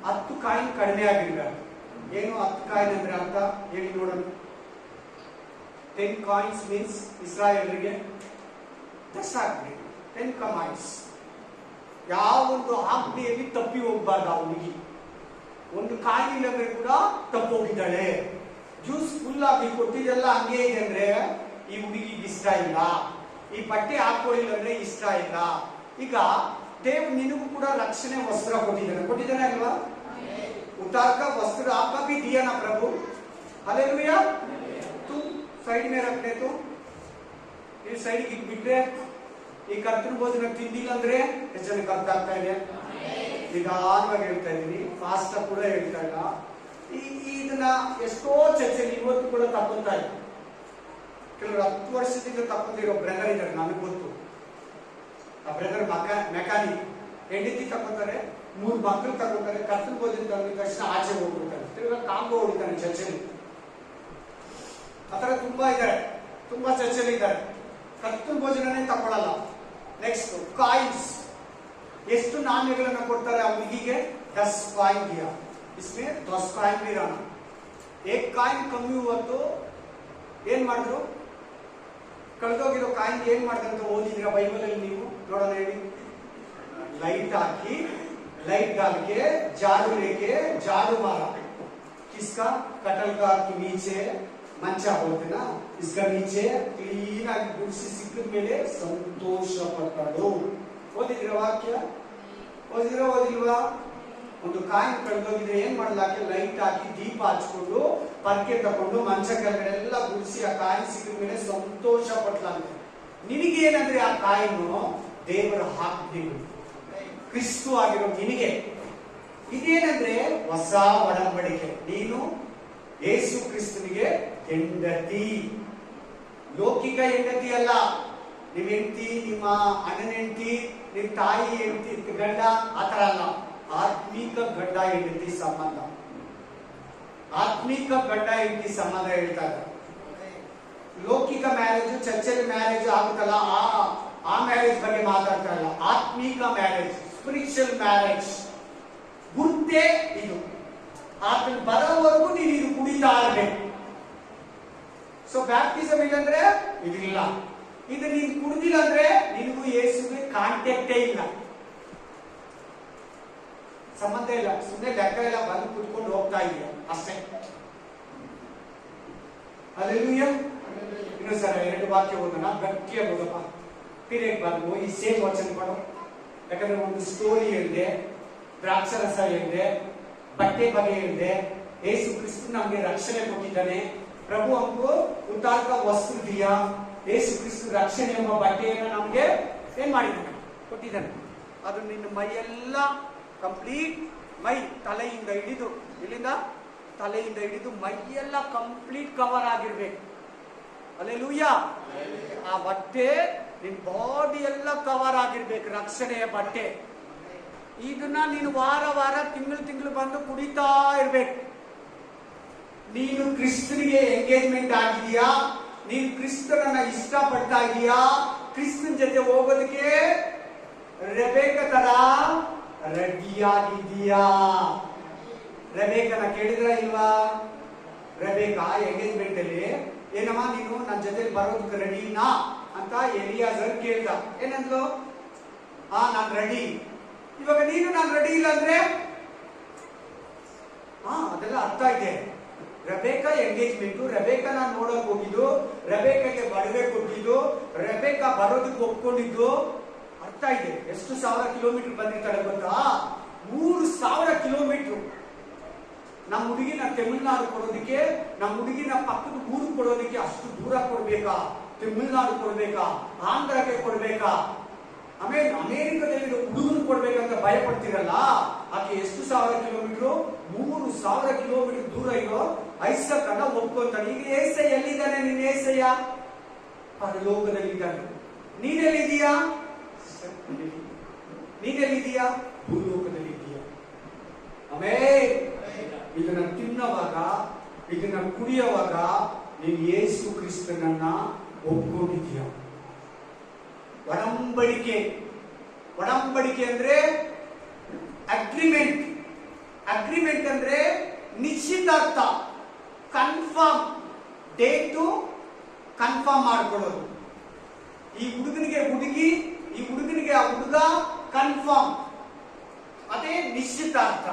S4: 10 ಕಾಯಿನ್ ಕಡಿಮೆ ಆಗಿರ್ಬೇಕು. ಏನು 10 ಕಾಯಿನ್ ಅಂದ್ರೆ ಅರ್ಥ ಹೇಳಿ ನೋಡೋಣ. 10 ಕಾಯಿನ್ಸ್ ಮೀನ್ಸ್ ಇಸ್ರಾಯೇಲರಿಗೆ 10 ಆಗಬೇಕು. 10 ಕಾಯಿನ್ಸ್. ಯಾವೊಂದು ಆಜ್ಞೆಯಲ್ಲಿ ತಪ್ಪಿ ಹೋಗ್ಬಾರ್ದು. ಆ ಹುಡುಗಿ ಒಂದು ಕಾಯಿನ್ ಇಲ್ಲದ್ರೆ ಕೂಡ ತಪ್ಪು ಹೋಗಿದ್ದಾಳೆ. ಜ್ಯೂಸ್ ಫುಲ್ ಆಗಿ ಕೊಟ್ಟಿದ್ದೆಲ್ಲ ಹಂಗೆ ಇದೆ ಅಂದ್ರೆ ಈ ಹುಡುಗಿಗೆ ಇಷ್ಟ ಇಲ್ಲ. ಈ ಬಟ್ಟೆ ಹಾಕೊಳ್ಳಿಲ್ಲ ಅಂದ್ರೆ ಇಷ್ಟ ಇಲ್ಲ. ಈಗ ದೇವ್ ನಿನಗೂ ಕೂಡ ರಕ್ಷಣೆ ವಸ್ತ್ರ ಕೊಟ್ಟಿದ್ದಾನೆ ಅಲ್ವಾ? उतार का वस्त्र आपका भी दिया ना प्रभु. हालेलुया. तू साइड में रखने तो ये साइड की बिट्रे ಈ ಕರ್ತನ ಭೋಜನ ತಿಂದಿಲ್ಲ ಅಂದ್ರೆ ಎಷ್ಟು ಜನಕ್ಕೆ ಅರ್ಥ ಆಗ್ತಾ ಇದೆ? ನಿಧಾನವಾಗಿ ಹೇಳ್ತಾ ಇದ್ದೀನಿ, ಫಾಸ್ಟ್ ಕೂಡ ಹೇಳ್ತಾ ಇಲ್ಲ. ಇದನ್ನ ಎಷ್ಟೋ ಚರ್ಚೆಯಲ್ಲಿ ಇವತ್ತು ಕೂಡ ತಕೊಂತಾ ಇದೆ. ಕೆಲವರು 10 ವರ್ಷದಿಂದ ತಕೊಂಡಿರೋ ಬ್ರದರ್ ಇದ್ದಾರೆ, ನನಗೆ ಗೊತ್ತು. ಆ ಬ್ರದರ್ ಮೆಕ್ಯಾನಿಕ್, ಹೆಂಡತಿ ತಕೊಂತಾರೆ, 3 ಮಕ್ಕಳು ತಗೊಂತಾರೆ, ಕರ್ತನ ಭೋಜನ ತಗೊಂಡ ತಕ್ಷಣ ಆಚೆ ಹೋಗ್ಬಿಡ್ತಾರೆ, ತಿರ್ಗಾ ಕಾಂಬೋ ಹೊಡಿತಾನೆ ಚರ್ಚೆಲಿ. ಆತರ ತುಂಬಾ ಇದ್ದಾರೆ, ತುಂಬಾ ಚರ್ಚೆಲಿ ಇದ್ದಾರೆ. ಕರ್ತನ ಭೋಜನನೇ ತಗೊಳ್ಳಲ್ಲ. ನೆಕ್ಸ್ಟ್ ಕಾಯಿನ್ಸ್, ಎಷ್ಟು ನಾಣ್ಯಗಳನ್ನ ಕೊಡ್ತಾರೆ ಆ ಹುಡುಗಿಗೆ? 10 ಕಾಯಿನ್ ದಿಯಾ, इसमें 10 ಕಾಯಿನ್ भी रहना, 1 ಕಾಯಿನ್ ಕಮ್ಮಿ ಹೊತ್ತು ಏನ್ ಮಾಡಿದ್ರು? ಕಳೆದೋಗಿರೋ ಕಾಯಿನ್ ಏನ್ ಮಾಡಿದ್ರಂತ ಓದಿದ್ರ ಬೈಬಲ್ ಅಲ್ಲಿ ನೀವು? ನೋಡೋಣ ಹೇಳಿ. लाइट आकी, लाइट डाल के झाड़ू लेके झाड़ू मारा, किसका? कटल का नीचे मंचा बोलते ना, इसका नीचे क्लीन आಗಿ ಗುಡಿಸಿ ಸಿಕ್ಕಿದ ಮೇಲೆ ಸಂತೋಷ ಪಟ್ಟಳು. ಓದಿದ್ರ ವಾಕ್ಯ? ಓದಿಲ್ವಾ? ಒಂದು ಕಾಯಿನ್ ಕಳೆದೋಗಿದ್ರೆ ಏನ್ ಮಾಡ್ಲಾಕೆ? ಲೈಟ್ ಹಾಕಿ ದೀಪ ಹಚ್ಕೊಂಡು ಪರ್ಕೆ ತಕೊಂಡು ಮಂಚ ಕೆಳಗಡೆ ಎಲ್ಲ ಗುಡಿಸಿ ಆ ಕಾಯಿನ್ ಸಿಕ್ಕಿದ ಮೇಲೆ ಸಂತೋಷ ಪಟ್ಲಂತೆ. ನಿನಗೆ ಏನಂದ್ರೆ ಆ ಕಾಯಿನು ದೇವರ ಹಾಕ್ತೀನಿ, ಕ್ರಿಸ್ತು ಆಗಿರೋ ನಿನಗೆ. ಇದೇನಂದ್ರೆ ಹೊಸ ಒಡಂಬಡಿಕೆ. ನೀನು ಯೇಸು ಕ್ರಿಸ್ತನಿಗೆ ಹೆಂಡತಿ, ಲೌಕಿಕ ಹೆಂಡತಿ ಅಲ್ಲ. ನಿಮ್ ಹೆಂಡತಿ, ನಿಮ್ಮ ಅಣ್ಣನ ಹೆಂಡತಿ, ನಿಮ್ ತಾಯಿ ಹೆಂಡತಿ ಗಂಡ ಆತರ ಅಲ್ಲ. ಆತ್ಮಿಕ ಗಂಡ ಹೆಂಡತಿ ಸಂಬಂಧ, ಆತ್ಮಿಕ ಗಂಡ ಹೆಂಡತಿ ಸಂಬಂಧ ಹೇಳ್ತಾ ಇದ್ದಾರೆ. ಲೌಕಿಕ ಮ್ಯಾರೇಜ್, ಚರ್ಚೆಲ್ ಮ್ಯಾರೇಜ್ ಆಗುತ್ತಲ್ಲ, ಆ ಮ್ಯಾರೇಜ್ ಬಗ್ಗೆ ಮಾತಾಡ್ತಾ ಇಲ್ಲ. ಆತ್ಮಿಕ ಮ್ಯಾರೇಜ್, ಸ್ಪಿರಿಚುವಲ್ ಮ್ಯಾರೇಜ್ ಗುರ್ತೇ ಇದು. ಆತನ ಬರೋವರೆಗೂ ನೀನು ಇದು ಕುಡಿತಾ ಇರಬೇಕು. ಸೊ ಬ್ಯಾಪ್ಟಿಸಮ್ ಇಲ್ಲಂದ್ರೆ ಇದಿಲ್ಲ. ಇದು ನೀನು ಕುಡಿದಿಲ್ಲ ಅಂದ್ರೆ ನಿನಗೂ ಯೇಸುಗೆ ಕಾಂಟ್ಯಾಕ್ಟೇ ಇಲ್ಲ, ಸಂಬಂಧ ಇಲ್ಲ. ಸುಮ್ಮನೆ ಲೆಕ್ಕ ಎಲ್ಲ ಬಂದು ಕುತ್ಕೊಂಡು ಹೋಗ್ತಾ ಇದೆಯಾ ಅಷ್ಟೇ. ಹಲ್ಲೆಲೂಯಾ. ಇನ್ನೊಂದು ಸಲ 2 ವಾಕ್ಯ ಓದೋಣ, ಗಟ್ಟಿಯಾಗಿ ಓದಪ್ಪ. ಪಿರಿಯಡ್ ಬಂದು ಈ ಸೇಮ್ ವಚನ ಕೊಡು. ಯಾಕಂದ್ರೆ ಒಂದು ಸ್ಟೋರಿ ಹೇಳಿದೆ, ದ್ರಾಕ್ಷರಸ ಹೇಳಿದೆ, ಬಟ್ಟೆ ಬಗ್ಗೆ ಹೇಳಿದೆ. ಯೇಸು ಕ್ರಿಸ್ತು ನಮಗೆ ರಕ್ಷಣೆ ಕೊಟ್ಟಿದ್ದಾನೆ. ಪ್ರಭು हमको उद्धार का वस्त्र दिया. ಯೇಸು ಕ್ರಿಸ್ತು ರಕ್ಷಣೆ ಎಂಬ ಬಟ್ಟೆಯನ್ನು ನಮಗೆ ಏನ್ ಮಾಡಿದ್ದಾನೆ? ಕೊಟ್ಟಿದ್ದಾನೆ. ಅದು ನಿನ್ನ ಮೈಯೆಲ್ಲ ಕಂಪ್ಲೀಟ್, ಮೈ ತಲೆಯಿಂದ ಹಿಡಿದು, ಇಲ್ಲಿಂದ ತಲೆಯಿಂದ ಹಿಡಿದು ಮೈಯೆಲ್ಲ ಕಂಪ್ಲೀಟ್ ಕವರ್ ಆಗಿರ್ಬೇಕು. ಹಲ್ಲೆಲೂಯಾ. ಆ ಬಟ್ಟೆ ನಿನ್ ಬಾಡಿ ಎಲ್ಲ ಕವರ್ ಆಗಿರ್ಬೇಕು, ರಕ್ಷಣೆಯ ಬಟ್ಟೆ. ಇದನ್ನ ನೀನು ವಾರ ವಾರ, ತಿಂಗಳು ಬಂದು ಕುಡಿತಾ ಇರ್ಬೇಕು. ನೀನು ಕ್ರಿಸ್ತನಿಗೆ ಎಂಗೇಜ್ಮೆಂಟ್ ಆಗಿದೆಯಾ? ನೀನು ಕ್ರಿಸ್ತನನ್ನ ಇಷ್ಟಪಡ್ತಾ ಇದೀಯಾ? ಕ್ರಿಸ್ತನ ಜೊತೆ ಹೋಗೋದಕ್ಕೆ ರೆಬೆಕ್ಕ ತರ ರೆಡಿಯಾಗಿದೀಯಾ? ರೆಬೆಕ್ಕನ ಕೇಳಿದ್ರ ಇಲ್ವಾ? ರೆಬೆಕ್ಕ ಎಂಗೇಜ್ಮೆಂಟ್ ಅಲ್ಲಿ ಏನಮ್ಮ ನೀನು ನನ್ನ ಜೊತೆ ಬರೋದಕ್ಕೆ ರೆಡಿನಾ ಅಂತ ಎಲಿಯಾಜರ್ ಕೇಳ್ದ. ಏನಂದ್ಲು? ನಾನು ರೆಡಿ. ಇವಾಗ ನೀನು ನಾನು ರೆಡಿ ಇಲ್ಲ ಅಂದ್ರೆ ಅದೆಲ್ಲ ಅರ್ಥ ಇದೆ. ರೆಬೆಕ್ಕ ಎಂಗೇಜ್ಮೆಂಟ್, ರೆಬೆಕ್ಕನ ನೋಡಕ್ ಹೋಗಿದ್ದು, ರೆಬೆಕ್ಕಗೆ ಬಡವೆ ಕೊಟ್ಟಿದ್ದು, ರೆಬೆಕ್ಕ ಬರೋದಕ್ಕೆ ಒಪ್ಕೊಂಡಿದ್ದು, ಅರ್ಥ ಇದೆ. ಎಷ್ಟು 1000 ಕಿಲೋಮೀಟರ್ ಬಂದಿರ್ತಾರೆ ಗೊತ್ತಾ? 3000 ಕಿಲೋಮೀಟರ್. ನಮ್ಮ ಹುಡುಗಿನ ತಮಿಳುನಾಡು ಕೊಡೋದಕ್ಕೆ, ನಮ್ಮ ಹುಡುಗಿನ ಪಕ್ಕದ ಊರು ಕೊಡೋದಕ್ಕೆ ಅಷ್ಟು ದೂರ ಕೊಡ್ಬೇಕಾ? ತಮಿಳುನಾಡು ಕೊಡ್ಬೇಕಾ? ಆಂಧ್ರಕ್ಕೆ ಕೊಡ್ಬೇಕಾ? ಆಮೇಲೆ ಅಮೆರಿಕದಲ್ಲಿ ಹುಡುಗರು ಕೊಡ್ಬೇಕಂತ ಭಯ ಪಡ್ತಿರಲ್ಲ, ಆಕೆ ಎಷ್ಟು 1000 ಕಿಲೋಮೀಟರ್? 3000 ಕಿಲೋಮೀಟರ್ ದೂರ ಇರೋ ಐಸಕನ್ನ ಒಪ್ಕೊಂತಾನೆ. ಈಗ ಏಸಯ್ಯ ಎಲ್ಲಿದ್ದಾನೆ? ನಿನ್ನ ಏಸಯ್ಯ ಪರಲೋಕದಲ್ಲಿದ್ದಾನೆ. ನೀನೆಲ್ಲಿದ್ದೀಯಾ? ನೀನೆಲ್ಲಿದ್ದೀಯಾ? ಭೂಲೋಕದಲ್ಲಿದ್ದೀಯಾ. ಆಮೇಲೆ ಇದನ್ನ ತಿನ್ನವಾಗ, ಇದನ್ನ ಕುಡಿಯುವಾಗ ನೀನು ಯೇಸು ಕ್ರಿಸ್ತನನ್ನ ಒಪ್ಕೊಂಡಿದ್ದೀಯ. ಒಡಂಬಡಿಕೆ. ಒಡಂಬಡಿಕೆ ಅಂದ್ರೆ ಅಗ್ರಿಮೆಂಟ್. ಅಗ್ರಿಮೆಂಟ್ ಅಂದ್ರೆ ನಿಶ್ಚಿತಾರ್ಥ, ಕನ್ಫರ್ಮ್ ಡೇಟು ಕನ್ಫರ್ಮ್ ಮಾಡ್ಕೊಳ್ಳೋದು. ಈ ಹುಡುಗನಿಗೆ ಹುಡುಗಿ, ಈ ಹುಡುಗನಿಗೆ ಆ ಹುಡುಗ ಕನ್ಫರ್ಮ್, ಅದೇ ನಿಶ್ಚಿತಾರ್ಥ.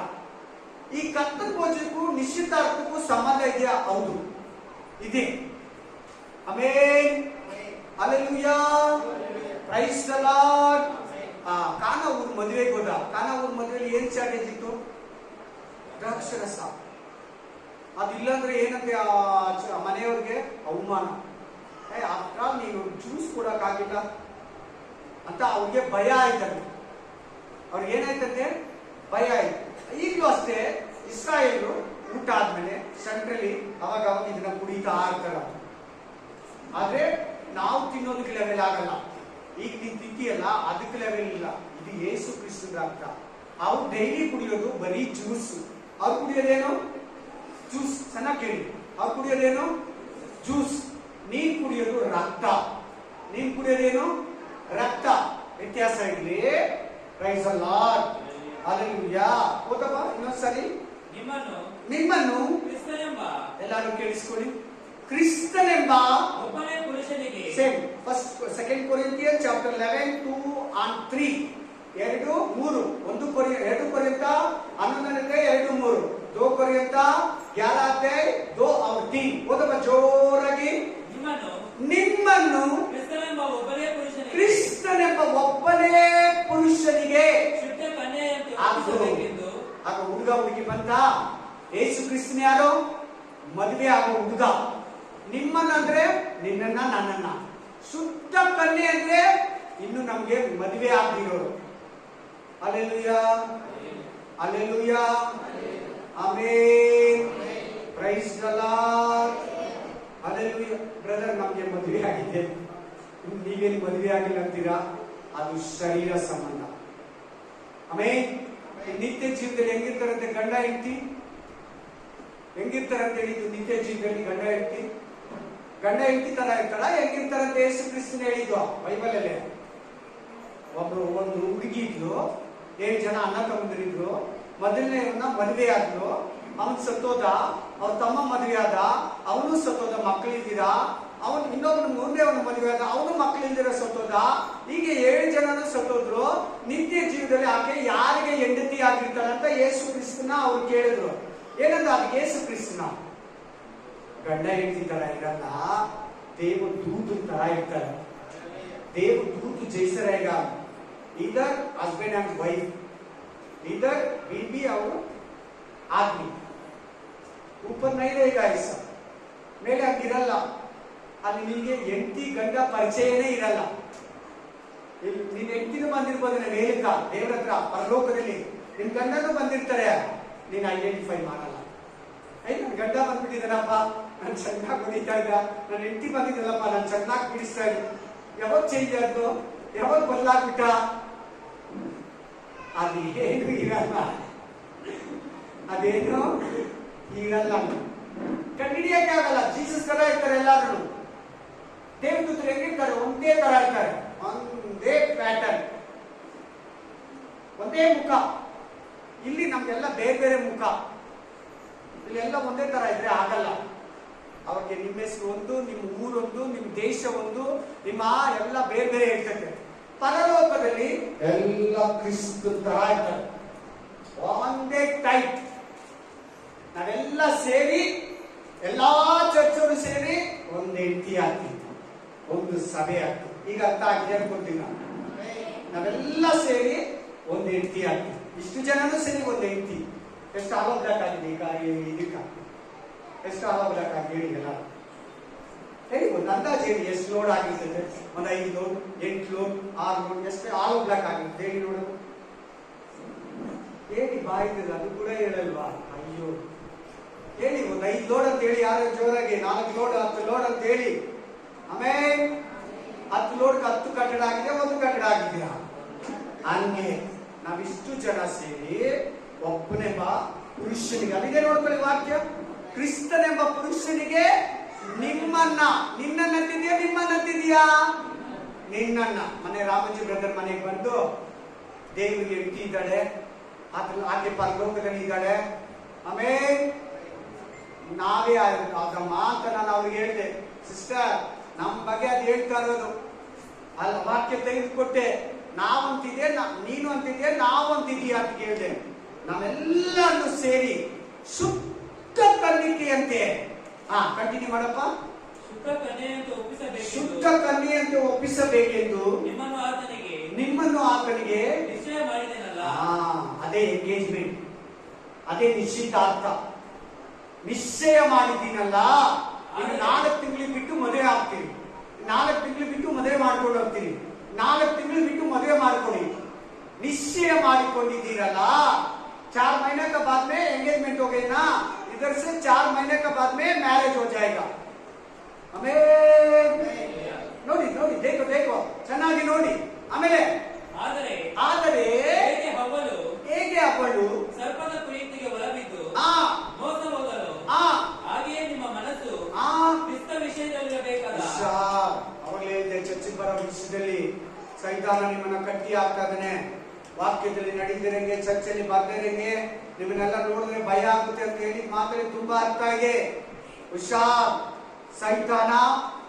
S4: ಈ ಕರ್ತನ ಭೋಜನಕ್ಕೂ ನಿಶ್ಚಿತಾರ್ಥಕ್ಕೂ ಸಂಬಂಧ ಇದೆಯಾ? ಹೌದು, ಇದೆ. Amen. Hallelujah. Praise the Lord. Cana ಊರ್ ಮದುವೆಗೆ ಹೋದ. ಕಾನಾ ಊರ್ ಮದುವೆಯಲ್ಲಿ ಏನ್ ಚಾರ್ಟೇಜ್ ಇತ್ತು? ದ್ರಾಕ್ಷರಸ. ಅದಿಲ್ಲಾಂದ್ರೆ ಏನಂತೆ ಆ ಮನೆಯವ್ರಿಗೆ ಅವಮಾನ. ಆಫ್ಟರ್ ನೀನು ಜ್ಯೂಸ್ ಕೊಡಕ್ಕಾಗಿಲ್ಲ, ಅಂತ ಅವ್ರಿಗೆ ಭಯ ಆಯ್ತಂತೆ. ಅವ್ರಿಗೆ ಏನಾಯ್ತಂತೆ? ಭಯ ಆಯ್ತು. ಈಗಲೂ ಅಷ್ಟೇ ಇಸ್ರಾಯೇಲ್ ಊಟ ಆದ್ಮೇಲೆ ಸೆಂಟ್ರಲಿ ಅವಾಗ ಇದನ್ನ ಕುಡಿತಾ ಇರ್ತಾರ. ಆದ್ರೆ ನಾವು ತಿನ್ನೋದಕ್ಕೆ ಲೆವೆಲ್ ಆಗಲ್ಲ. ಈಗ ನೀನ್ ತಿಂತೀಯಲ್ಲ ಅದಕ್ಕೆ ಲೆವೆಲ್ ಇಲ್ಲ. ಇದು ಯೇಸು ಕ್ರಿಸ್ತನ ರಕ್ತ. ಅವ್ರು ಡೈಲಿ ಕುಡಿಯೋದು ಬರೀ ಜ್ಯೂಸ್. ಅವ್ರು ಕುಡಿಯೋದೇನು? ಜ್ಯೂಸ್. ಚೆನ್ನಾಗಿ ಕೇಳಿ, ಅವ್ರು ಕುಡಿಯೋದೇನು? ಜ್ಯೂಸ್. ನೀನ್ ಕುಡಿಯೋದು ರಕ್ತ. ನೀನ್ ಕುಡಿಯೋದೇನು? ರಕ್ತ. ವ್ಯತ್ಯಾಸ ಇರ್ಲಿ. Praise the Lord. ಹಲ್ಲೆಲೂಯಾ. ಓದಪ್ಪ ಇನ್ನೊಂದ್ಸರಿ. ನಿಮ್ಮನ್ನು
S2: ಕ್ರಿಸ್ತನೆಂಬ,
S4: ಎಲ್ಲರೂ ಕೇಳಿಸ್ಕೊಳ್ಳಿ, ಕ್ರಿಸ್ತನೆಂಬ
S2: ಒಬ್ಬನೇ ಪುರುಷನಿಗೆ.
S4: Same first 2 Corinthians chapter 11 2 and 3 2 3 2 Corinth 11 2 3 2 Corinth 11 2 और 3 ಓದಪ್ಪ ಜೋರಾಗಿ. ನಿಮ್ಮನ್ನು
S2: ಕ್ರಿಸ್ತನೆಂಬ ಒಬ್ಬನೇ ಪುರುಷನಿಗೆ,
S4: ಕ್ರಿಸ್ತನೆಂಬ ಒಬ್ಬನೇ ಪುರುಷನಿಗೆ
S2: ಶುದ್ಧ ಕನ್ಯೆಯಂತೆ ಒಪ್ಪಿಸಬೇಕೆಂದು.
S4: ಆಗ ಹುಡುಗ ಹುಡುಗಿ ಬಂತ. ಯೇಸು ಕ್ರಿಸ್ತನ ಯಾರು? ಮದುವೆ ಆಗೋ ಹುಡುಗ. ನಿಮ್ಮನ್ನಂದ್ರೆ ನಿನ್ನನ್ನ ನನ್ನನ್ನ. ಶುದ್ಧ ಕನ್ಯೆ ಅಂದ್ರೆ ಇನ್ನು ನಮ್ಗೆ ಮದುವೆ ಆಗಿರೋರು. Hallelujah, hallelujah, amen, praise the Lord, hallelujah. Brother ನಮ್ಗೆ ಮದುವೆ ಆಗಿದೆ, ನೀವೇನು ಮದುವೆ ಆಗಿಲ್ಲ ಅಂತೀರಾ? ಅದು ಶರೀರ ಸಂಬಂಧ. ಆಮೆನ್. ನಿತ್ಯ ಜೀವನದಲ್ಲಿ ಹೆಂಗಿರ್ತಾರಂತೆ ಗಂಡ ಹೆಂಡತಿ? ಹೆಂಗಿರ್ತಾರಂತೆ ಹೇಳಿದ್ದು? ನಿತ್ಯ ಜೀವನದಲ್ಲಿ ಗಂಡ ಹೆಂಡತಿ ತರ ಇರ್ತಾರ? ಹೆಂಗಿರ್ತಾರಂತೆ ಯೇಸು ಕ್ರಿಸ್ತನ ಹೇಳಿದ್ವು ಬೈಬಲ್ ಅಲ್ಲಿ. ಒಂದು ಹುಡುಗಿ ಇದ್ಲು, 7 ಜನ ಅಣ್ಣ ತಮ್ಮಂದಿರಿದ್ರು. ಮೊದಲನೇವನ್ನ ಮದುವೆ ಆದ್ಲು, ಅವನ್ ಸತ್ತೋದ. ಅವ್ರ ತಮ್ಮ ಮದುವೆ ಆದ, ಅವನು ಸತ್ತೋದ, ಮಕ್ಕಳಿದ್ದೀರಾ. ಅವನು ಇನ್ನೊಬ್ಬನು ಮೂರನೇವನು ಮದುವೆ ಆದ, ಅವನು ಮಕ್ಕಳಿಲ್ದಿರ ಸತ್ತೋದ. ಹೀಗೆ 7 ಜನನು ಸತ್ತೋದ್ರು. ನಿತ್ಯ ಜೀವನದಲ್ಲಿ ಆಕೆ ಯಾರಿಗೆ ಹೆಂಡತಿ ಆಗಿರ್ತಾರಂತ ಯೇಸು ಕ್ರಿಸ್ತನ ಅವ್ರು ಕೇಳಿದ್ರು. ಏನಂತ? ಅದಕ್ಕೆ ಯೇಸು ಕ್ರಿಸ್ತನ ಗಂಡ ಹೆಂಡತಿ ತರ ಇರಲ್ಲ, ದೇವ ದೂತ ತರ ಇರ್ತಾರೆ. ದೇವ ದೂತ ಜೈಸರೇಗ ಇದರ್ ಹಸ್ಬೆಂಡ್ ಅಂಡ್ ವೈಫ್, ಇದರ್ ವಿಲ್ ಬಿ ಅವರ್ ಆದ್ಮಿ. ऊपर नहीं रहेगा ऐसा. ಮೇಲೆ ಆಗಿರಲ್ಲ. ಅಲ್ಲಿ ನಿಮಗೆ ಹೆಂಡತಿ ಗಂಡ ಪರಿಚಯನೇ ಇರಲ್ಲ. ನಿನ್ ಹೆಂಡತಿನೂ ಬಂದಿರ್ಬೋದು ಮೇಲಿಕ ದೇವ್ರ ಹತ್ರ ಪರಲೋಕದಲ್ಲಿ, ನಿನ್ ಗಂಡನೂ ಬಂದಿರ್ತಾರೆ, ನೀನ್ ಐಡೆಂಟಿಫೈ ಮಾಡಲ್ಲ. ನನ್ನ ಗಂಡ ಬಂದ್ಬಿಟ್ಟಿದ್ದಾನಪ್ಪ, ನಾನು ಚೆನ್ನಾಗಿ ಕುಡಿತಾ ಇದ್ದ, ನನ್ನ ಹೆಂಡತಿ ಬಂದಿದ್ದಲ್ಲಪ್ಪ, ನಾನು ಚೆನ್ನಾಗಿ ಬಿಡಿಸ್ತಾ ಇದ್ದೆ. ಯಾವಾಗ ಚೇಂಜ್ ಆದ್ರು? ಯಾವಾಗ ಬದಲಾಗ್ಬಿಟ್ಟ? ಅದೇನು ಇರಲ್ಲ, ಅದೇನು ಇರಲ್ಲ. ಕಂಡುಹಿಡಿಯಕ್ಕೆ ಆಗಲ್ಲ. ಜೀಸಸ್ ತರ ಇರ್ತಾರೆ ಎಲ್ಲಾರು. ದೇವದೂತರು ಹೆಂಗಿರ್ತಾರೆ? ಒಂದೇ ತರ ಇರ್ತಾರೆ, ಒಂದೇ ಪ್ಯಾಟರ್ನ್, ಒಂದೇ ಮುಖ. ಇಲ್ಲಿ ನಮ್ಗೆಲ್ಲ ಬೇರೆ ಬೇರೆ ಮುಖ. ಇಲ್ಲೆಲ್ಲ ಒಂದೇ ತರ ಇದ್ರೆ ಆಗಲ್ಲ. ಅವ್ರಿಗೆ ನಿಮ್ಮ ಹೆಸರು ಒಂದು, ನಿಮ್ಮ ಊರೊಂದು, ನಿಮ್ಮ ದೇಶ ಒಂದು, ನಿಮ್ಮ ಎಲ್ಲ ಬೇರೆ ಬೇರೆ ಇರ್ತದೆ. ಪರಲೋಕದಲ್ಲಿ ಎಲ್ಲ ಕ್ರಿಸ್ತ ತರ ಇರ್ತಾರೆ, ಒಂದೇ ಟೈಪ್. ನಾವೆಲ್ಲ ಸೇರಿ, ಎಲ್ಲಾ ಚರ್ಚರು ಸೇರಿ ಒಂದು ಹೆಂಡತಿ ಆಗ್ತೀವಿ, ಒಂದು ಸಭೆ ಆಗ್ತೀವಿ. ಈಗ ಅರ್ಥ ಆಗಿದೆ ಅನ್ಕೊಂತೀನಿ ನಾನು. ನಾವೆಲ್ಲ ಸೇರಿ ಒಂದು ಹೆಂಡತಿ ಆಗ್ತೀವಿ. ಇಷ್ಟು ಜನನು ಸೇರಿ ಒಂದು ಹೆಂಡತಿ. ಎಷ್ಟು ಆಲೋಚನೆ ಈಗ ಇದಕ್ಕ ಎಷ್ಟು ಆಲೋಚನೆ ಹೇಳಿ ಎಲ್ಲ ಹೇಳಿ. ಒಂದು ಅಂದಾಜು ಹೇಳಿ, ಎಷ್ಟು ಲೋಡ್ ಆಗಿರ್ತದೆ? ಒಂದು 5 ಲೋಡ್, 8 ಲೋಡ್, 6 ಲೋಡ್, ಎಷ್ಟು ಆಲೋ ಬ್ಲಾಕ್ ಆಗಿರುತ್ತೆ ಹೇಳಿ ನೋಡು. ಹೇಳಿ, ಬಾಯಿದ್ರೆ ಅದು ಕೂಡ ಹೇಳಲ್ವಾ? ಅಯ್ಯೋ ಹೇಳಿ. ಒಂದು 5 ಲೋಡ್ ಅಂತ ಹೇಳಿ. ಯಾರು ಜೋರಾಗಿ 4 ಲೋಡ್ 10 ಲೋಡ್ ಅಂತ ಹೇಳಿ. ಆಮೇಲೆ 10 ಲೋಡ್ 10 ಕಟ್ಟಡ ಆಗಿದೆ, 1 ಕಟ್ಟಡ ಆಗಿದ್ದೀರಾ? ಹಂಗೆ ನಾವಿಷ್ಟು ಜನ ಸೇರಿ ಒಬ್ಬನೆಂಬ ಪುರುಷನಿಗೆ, ಅಲ್ಲಿಗೆ ನೋಡ್ಕೊಳ್ಳಿ ವಾಕ್ಯ, ಕ್ರಿಸ್ತನೆಂಬ ಪುರುಷನಿಗೆ ನಿಮ್ಮನ್ನ, ನಿನ್ನನ್ನಂತಿದ್ಯಾ ನಿಮ್ಮನ್ನಂತಿದ್ಯಾ? ನಿನ್ನನ್ನ. ಮನೆ ರಾಮಜಿ ಬ್ರದರ್ ಮನೆಗೆ ಬಂದು ದೇವರಿಗೆ ಹೆಂಡತಿ ಇದ್ದಾಳೆ, ಆಕೆ ಪರಲೋಕದಲ್ಲಿ ಇದ್ದಾಳೆ. ಆಮೇಲೆ ನಾವೇ ಅದ ಮಾತ ನಾನು ಅವ್ರಿಗೆ ಹೇಳಿದೆ, ಸಿಸ್ಟರ್ ನಮ್ಮ ಬಗ್ಗೆ ಅದು ಹೇಳ್ತಾ ಇರೋದು ಅಲ್ಲ, ವಾಕ್ಯ ತೆಗೆದುಕೊಟ್ಟೆ. ನಾವಂತಿದ್ಯಾ, ನೀನು ಅಂತಿದ್ಯಾ, ನಾವು ಅಂತಿದ್ಯಾ ಅಂತ ಕೇಳಿದೆ. ನಾವೆಲ್ಲರೂ ಸೇರಿ ಶುದ್ಧ ಕನ್ನಿಕೆಯಂತೆ, ಕಂಟಿನ್ಯೂ ಮಾಡಪ್ಪ,
S2: ಶುದ್ಧ
S4: ಕನ್ಯೆಯಂತೆ ಒಪ್ಪಿಸಬೇಕೆಂದು ನಿಮ್ಮನ್ನು ಆತನಿಗೆ
S2: ನಿಶ್ಚಯ ಮಾಡಿದೆನಲ್ಲ.
S4: ಅದೇ ಎಂಗೇಜ್ಮೆಂಟ್, ಅದೇ ನಿಶ್ಚಿತಾರ್ಥ. ನಿಶ್ಚಯ ಮಾಡಿದ್ದೀನಲ್ಲ, ಇನ್ನು 4 ತಿಂಗಳು ಬಿಟ್ಟು ಮದುವೆ ಆಗ್ತೀವಿ, 4 ತಿಂಗಳು ಬಿಟ್ಟು ಮದುವೆ ಮಾಡ್ಕೊಂಡು ಹೋಗ್ತೀವಿ, 4 ತಿಂಗಳು ಬಿಟ್ಟು ಮದುವೆ ಮಾಡ್ಕೊಳ್ಳಿ. निश्चय ಮಾಡಿಕೊಂಡಿದ್ದೀರಲ್ಲ, 4 महीने के बाद में एंगेजमेंट हो गई ना, इधर से 4 महीने के बाद में मैरिज हो जाएगा. हमें ನೋಡಿ ನೋಡಿ देखो देखो ಚೆನ್ನಾಗಿ ನೋಡಿ. ಆಮೇಲೆ ಆದರೆ ಹೇಗೆ ಅವಳು
S2: ಸರ್ಪದ ಪ್ರೀತಿಗೆ ಒಳಬಿದ್ದು ಮೋಸ ಹೋಗಲು ಹಾಗೆಯೇ ನಿಮ್ಮ ಮನಸ್ಸು ಕ್ರಿಸ್ತ ವಿಷಯದಲ್ಲಿರಬೇಕಾದ.
S4: ಅವಾಗಲೇ ಚರ್ಚಿಗೆ ಬರೋ ವಿಷಯದಲ್ಲಿ ಸೈತಾನ ನಿಮ್ಮನ್ನ ಕಟ್ಟಿ ಹಾಕ್ತಾ ಇದ್ದಾನೆ. ವಾಕ್ಯದಲ್ಲಿ ನಡೀತಿರಂಗೆ, ಚರ್ಚೆಯಲ್ಲಿ ಬರ್ದಿರಂಗೆ, ನಿಮ್ಮನ್ನೆಲ್ಲ ನೋಡಿದ್ರೆ ಭಯ ಆಗುತ್ತೆ ಅಂತ ಹೇಳಿ ಮಾತಲ್ಲಿ ತುಂಬಾ ಅರ್ಥ ಇದೆ. ಹುಷಾರ್, ಸೈತಾನ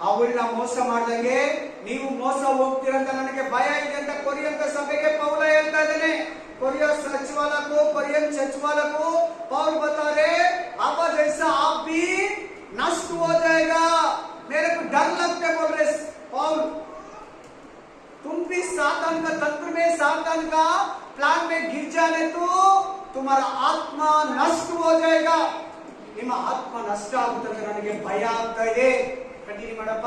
S4: ಅವಳನ್ನ ಮೋಸ ಮಾಡ್ದಂಗೆ ನೀವು ಮೋಸ ಹೋಗ್ತೀರಂತ ನನಗೆ ಭಯ ಇದೆ ಅಂತ ಕೊರಿಯಂತ ಸಭೆಗೆ ಪೌಲ ಹೇಳ್ತಾ ಇದ್ದಾನೆ. कोरिया चर्च वाला को, कोरियन चर्च वाला को पौल बता रहे अब जैसा आप भी नष्ट हो जाएगा, मेरे को डर लगता बोल रहे पौल. तुम भी सातान का तंत्र में, सातान का प्लान में गिर जाने तो तुम्हारा आत्मा नष्ट हो जाएगा. ನಿಮ್ಮ ಆತ್ಮ ನಷ್ಟ ಆಗುತ್ತದೆ. ನನಗೆ ಭಯ ಆಗ್ತಾ ಇದೆ. ಕಂಟಿನ್ಯೂ ಮಾಡಪ್ಪ.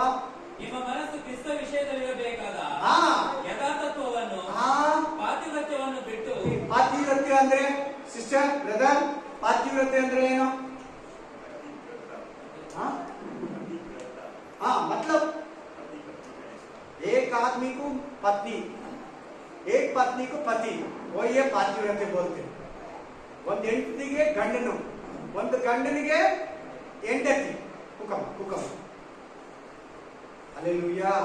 S2: ನಿಮ್ಮ ಮನಸ್ಸು ಕ್ರಿಸ್ತ ವಿಷಯದಲ್ಲಿರಬೇಕಾದ ಯಥಾರ್ಥತ್ವವನ್ನು, ಪಾತಿವ್ರತ್ಯವನ್ನು ಬಿಟ್ಟು.
S4: ಪಾತಿವ್ರತ್ಯ ಅಂದ್ರೆ ಸಿಸ್ಟರ್ ಬ್ರದರ್, ಪಾತಿವ್ರತ್ಯ ಅಂದ್ರೆ ಏನು? मतलब एक आदमी को पत्नी, एक पत्नी को पति, वो ये पातिव्रत्य बोलते. ಒಂದು ಹೆಂಡತಿಗೆ ಗಂಡನು, ಒಂದು ಗಂಡನಿಗೆ ಹೆಂಡತಿ. ಹುಕಮ ಹುಕಮ. Hallelujah.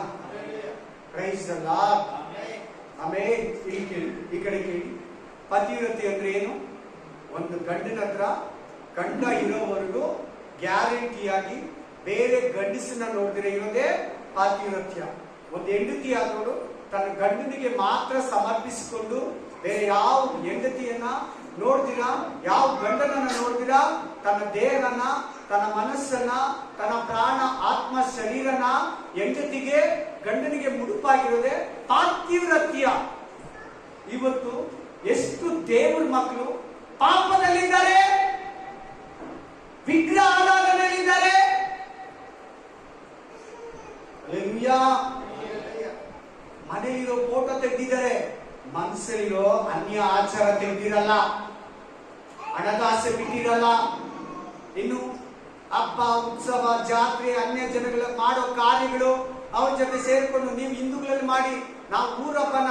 S4: Praise the Lord. ಆಮೇಲೆ ಈ ಕಡೆ ಕೇಳಿ. ಪತಿವ್ರತೆ ಅಂದ್ರೆ ಏನು? ಒಂದು ಗಂಡನ ಹತ್ರ ಗಂಡ ಇರೋವರೆಗೂ ಗ್ಯಾರಂಟಿಯಾಗಿ ಬೇರೆ ಗಂಡಸನ್ನ ನೋಡಿದ್ರೆ ಇರೋದೇ ಪಾತಿವ್ರತ್ಯ. ಒಂದು ಹೆಂಡತಿ ಆದವಳು ತನ್ನ ಗಂಡನಿಗೆ ಮಾತ್ರ ಸಮರ್ಪಿಸಿಕೊಂಡು ಬೇರೆ ಯಾವ ಹೆಂಡತಿಯನ್ನ ನೋಡ್ತೀರಾ, ಯಾವ ಗಂಡನನ್ನ ನೋಡ್ತೀರಾ, ತನ್ನ ದೇಹನ, ತನ್ನ ಮನಸ್ಸನ್ನ, ತನ್ನ ಪ್ರಾಣ, ಆತ್ಮ, ಶರೀರನ ಹೆಂಡತಿಗೆ, ಗಂಡನಿಗೆ ಮುಡುಪಾಗಿರೋದೆ ಪಾತಿವ್ರತ್ಯ. ಇವತ್ತು ಎಷ್ಟು ದೇವರ ಮಕ್ಕಳು ಪಾಪದಲ್ಲಿದ್ದಾರೆ, ವಿಗ್ರಹ ಆರಾಧನೆಯಲ್ಲಿದ್ದಾರೆ. ಮನೆಯಲ್ಲಿರೋ ಫೋಟೋ ತೆಗೆದಿದ್ದಾರೆ, ಮನಸ್ಸಲ್ಲಿರೋ ಅನ್ಯ ಆಚಾರ ತೆಗೆದಿರಲ್ಲ, ಹಣದಾಸೆ ಬಿಟ್ಟಿರಲ್ಲ. ಇನ್ನು ಹಬ್ಬ, ಉತ್ಸವ, ಜಾತ್ರೆ, ಅನ್ಯ ಜನಗಳ ಮಾಡೋ ಕಾರ್ಯಗಳು ಅವ್ರ ಜೊತೆ ಸೇರಿಕೊಂಡು ನೀವು ಹಿಂದೂಗಳಲ್ಲಿ ಮಾಡಿ, ನಾವು ಊರಪ್ಪನ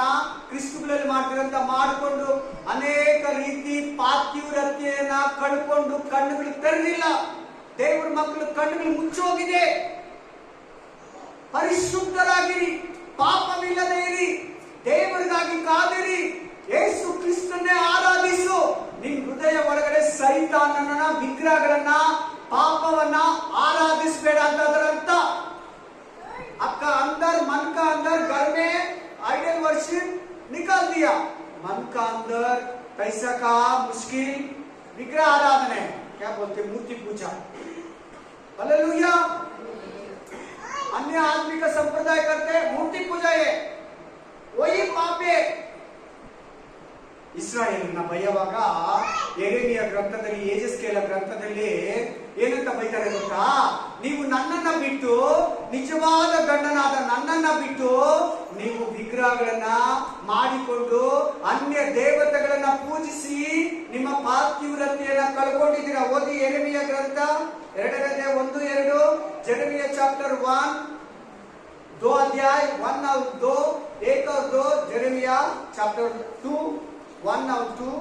S4: ಕ್ರಿಸ್ತುಗಳಲ್ಲಿ ಮಾಡ್ತೀರಂತ ಮಾಡಿಕೊಂಡು ಅನೇಕ ರೀತಿ ಪಾತಿವ್ರತ್ಯೆಯನ್ನ ಕಳ್ಕೊಂಡು ಕಣ್ಣುಗಳು ತೆರೆದಿಲ್ಲ. ದೇವರ ಮಕ್ಕಳು ಕಣ್ಣುಗಳು ಮುಚ್ಚೋಗಿದೆ. ಪರಿಶುದ್ಧರಾಗಿರಿ, ಪಾಪವಿಲ್ಲದೆ ಇರಿ, ದೇವರಿಗಾಗಿ ಕಾದಿರಿ, ಯೇಸು ಕ್ರಿಸ್ತನ್ನೇ ಆರಾಧಿಸು. ನಿಮ್ ಹೃದಯ ಒಳಗಡೆ ಸೈತಾನನ ವಿಗ್ರಹಗಳನ್ನ, ಪಾಪವನ್ನ ಆರಾಧಿಸಬೇಡ ಅಂತ ಅದರ ಅರ್ಥ. आपका अंदर, मन का अंदर घर में आइडल वर्शिप निकाल दिया. मन का अंदर पैसा का मुश्किल विग्रह आराधना है, क्या बोलते, मूर्ति पूजा. हालेलुया. अन्य आदमी का संप्रदाय करते मूर्ति पूजा है, वही पाप है. ಇಸ್ರಾಯೇಲನ್ನ ಬೈಯುವಾಗ ಯೆರೆಮೀಯ ಗ್ರಂಥದಲ್ಲಿ, ಯೆಹೆಜ್ಕೇಲ ಗ್ರಂಥದಲ್ಲಿ ಏನಂತ ಬೈತಾರೆ ಗೊತ್ತಾ? ನೀವು ನನ್ನನ್ನ ಬಿಟ್ಟು, ನಿಜವಾದ ಗಂಡನಾದ ನನ್ನನ್ನ ಬಿಟ್ಟು ನೀವು ವಿಗ್ರಹಗಳನ್ನ ಮಾಡಿಕೊಂಡು ಅನ್ಯ ದೇವತೆಗಳನ್ನ ಪೂಜಿಸಿ ನಿಮ್ಮ ಪಾತಿವ್ರತ್ಯೆಯನ್ನ ಕಳ್ಕೊಂಡಿದ್ದೀರಾ. ಓದಿ ಯೆರೆಮೀಯ ಗ್ರಂಥ 2:1-2, ಜೆರೆಮಿಯಾ ಚಾಪ್ಟರ್ 1, 2 अध्याय 1 और 2, 1 और 2, ಜೆರೆಮಿಯಾ ಚಾಪ್ಟರ್ 2, 1 और 2,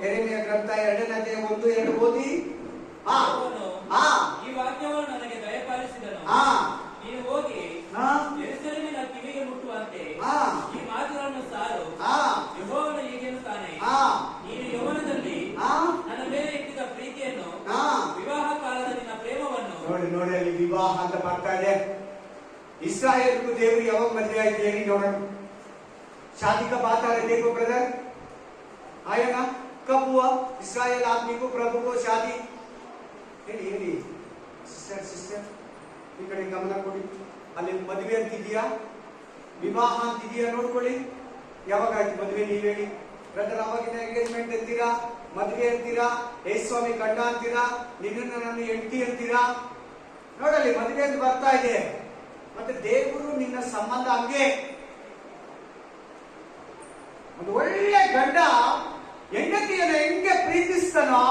S4: ಯೆರೆಮೀಯ ಗ್ರಂಥ 2:1-2 ಓದಿ.
S2: ಈ ವಾಕ್ಯವನ್ನು ನನಗೆ ದಯಪಾಲಿಸಿದನು. ನೀನು ಹೋಗಿ ಯೆರೂಸಲೇಮಿನ ಕಿವಿಗೆ ಮುಟ್ಟುವಂತೆ ಈ ಮಾತುಗಳನ್ನು ಸಾರು. ಯೆಹೋವನು ಹೀಗೆನ್ನುತ್ತಾನೆ, ನೀನು ಯೌವನದಲ್ಲಿ ನನ್ನ ಮೇಲೆ ಇಟ್ಟಿದ್ದ ಪ್ರೀತಿಯನ್ನು, ವಿವಾಹ ಕಾಲದ ನಿನ್ನ ಪ್ರೇಮವನ್ನು.
S4: ನೋಡಿ ನೋಡಿ, ಅಲ್ಲಿ ವಿವಾಹ ಅಂತ ಬರ್ತಾ ಇದೆ. ಇಸ್ರಾಯೇಲ್ಗೂ ದೇವರು ಯಾವಾಗ ಮದುವೆ ಆಯ್ತು ಹೇಳಿ ನೋಡೋಣ. शादी का बात आ रही, देखो ब्रदर आया ना, कब हुआ इस्राएल आदमी को, प्रभु को शादी? ಹೇಳಿ ಸಿಸ್ಟರ್ ಸಿಸ್ಟರ್ ಈ ಕಡೆ ಗಮನ ಕೊಡಿ. ಅಲ್ಲಿ ಮದುವೆ ಅಂತಿದ್ಯಾ, ವಿವಾಹ ಅಂತಿದ್ಯಾ ನೋಡ್ಕೊಳ್ಳಿ. ಯಾವಾಗ ಆಯ್ತು ಮದುವೆ ನೀವು ಹೇಳಿ ಬ್ರದರ್? ಅವಾಗಿನ ಎಂಗೇಜ್ಮೆಂಟ್ ಅಂತೀರಾ, ಮದುವೆ ಅಂತೀರಾ, ಯೇಸುಸ್ವಾಮಿ ಗಂಡ ಅಂತೀರಾ, ನಿನ್ನನ್ನು ನನ್ನ ಹೆಂಡತಿ ಅಂತೀರಾ. ನೋಡಲ್ಲಿ ಮದುವೆ ಅಂತ ಬರ್ತಾ ಇದೆ. ಮತ್ತೆ ದೇವರು ನಿನ್ನ ಸಂಬಂಧ ಹಂಗೆ ಒಂದು ಒಳ್ಳೆ ಗಂಡ ಹೆಂಡತಿಯನ್ನು ಹೆಂಗೆ ಪ್ರೀತಿಸ್ತಾನೋ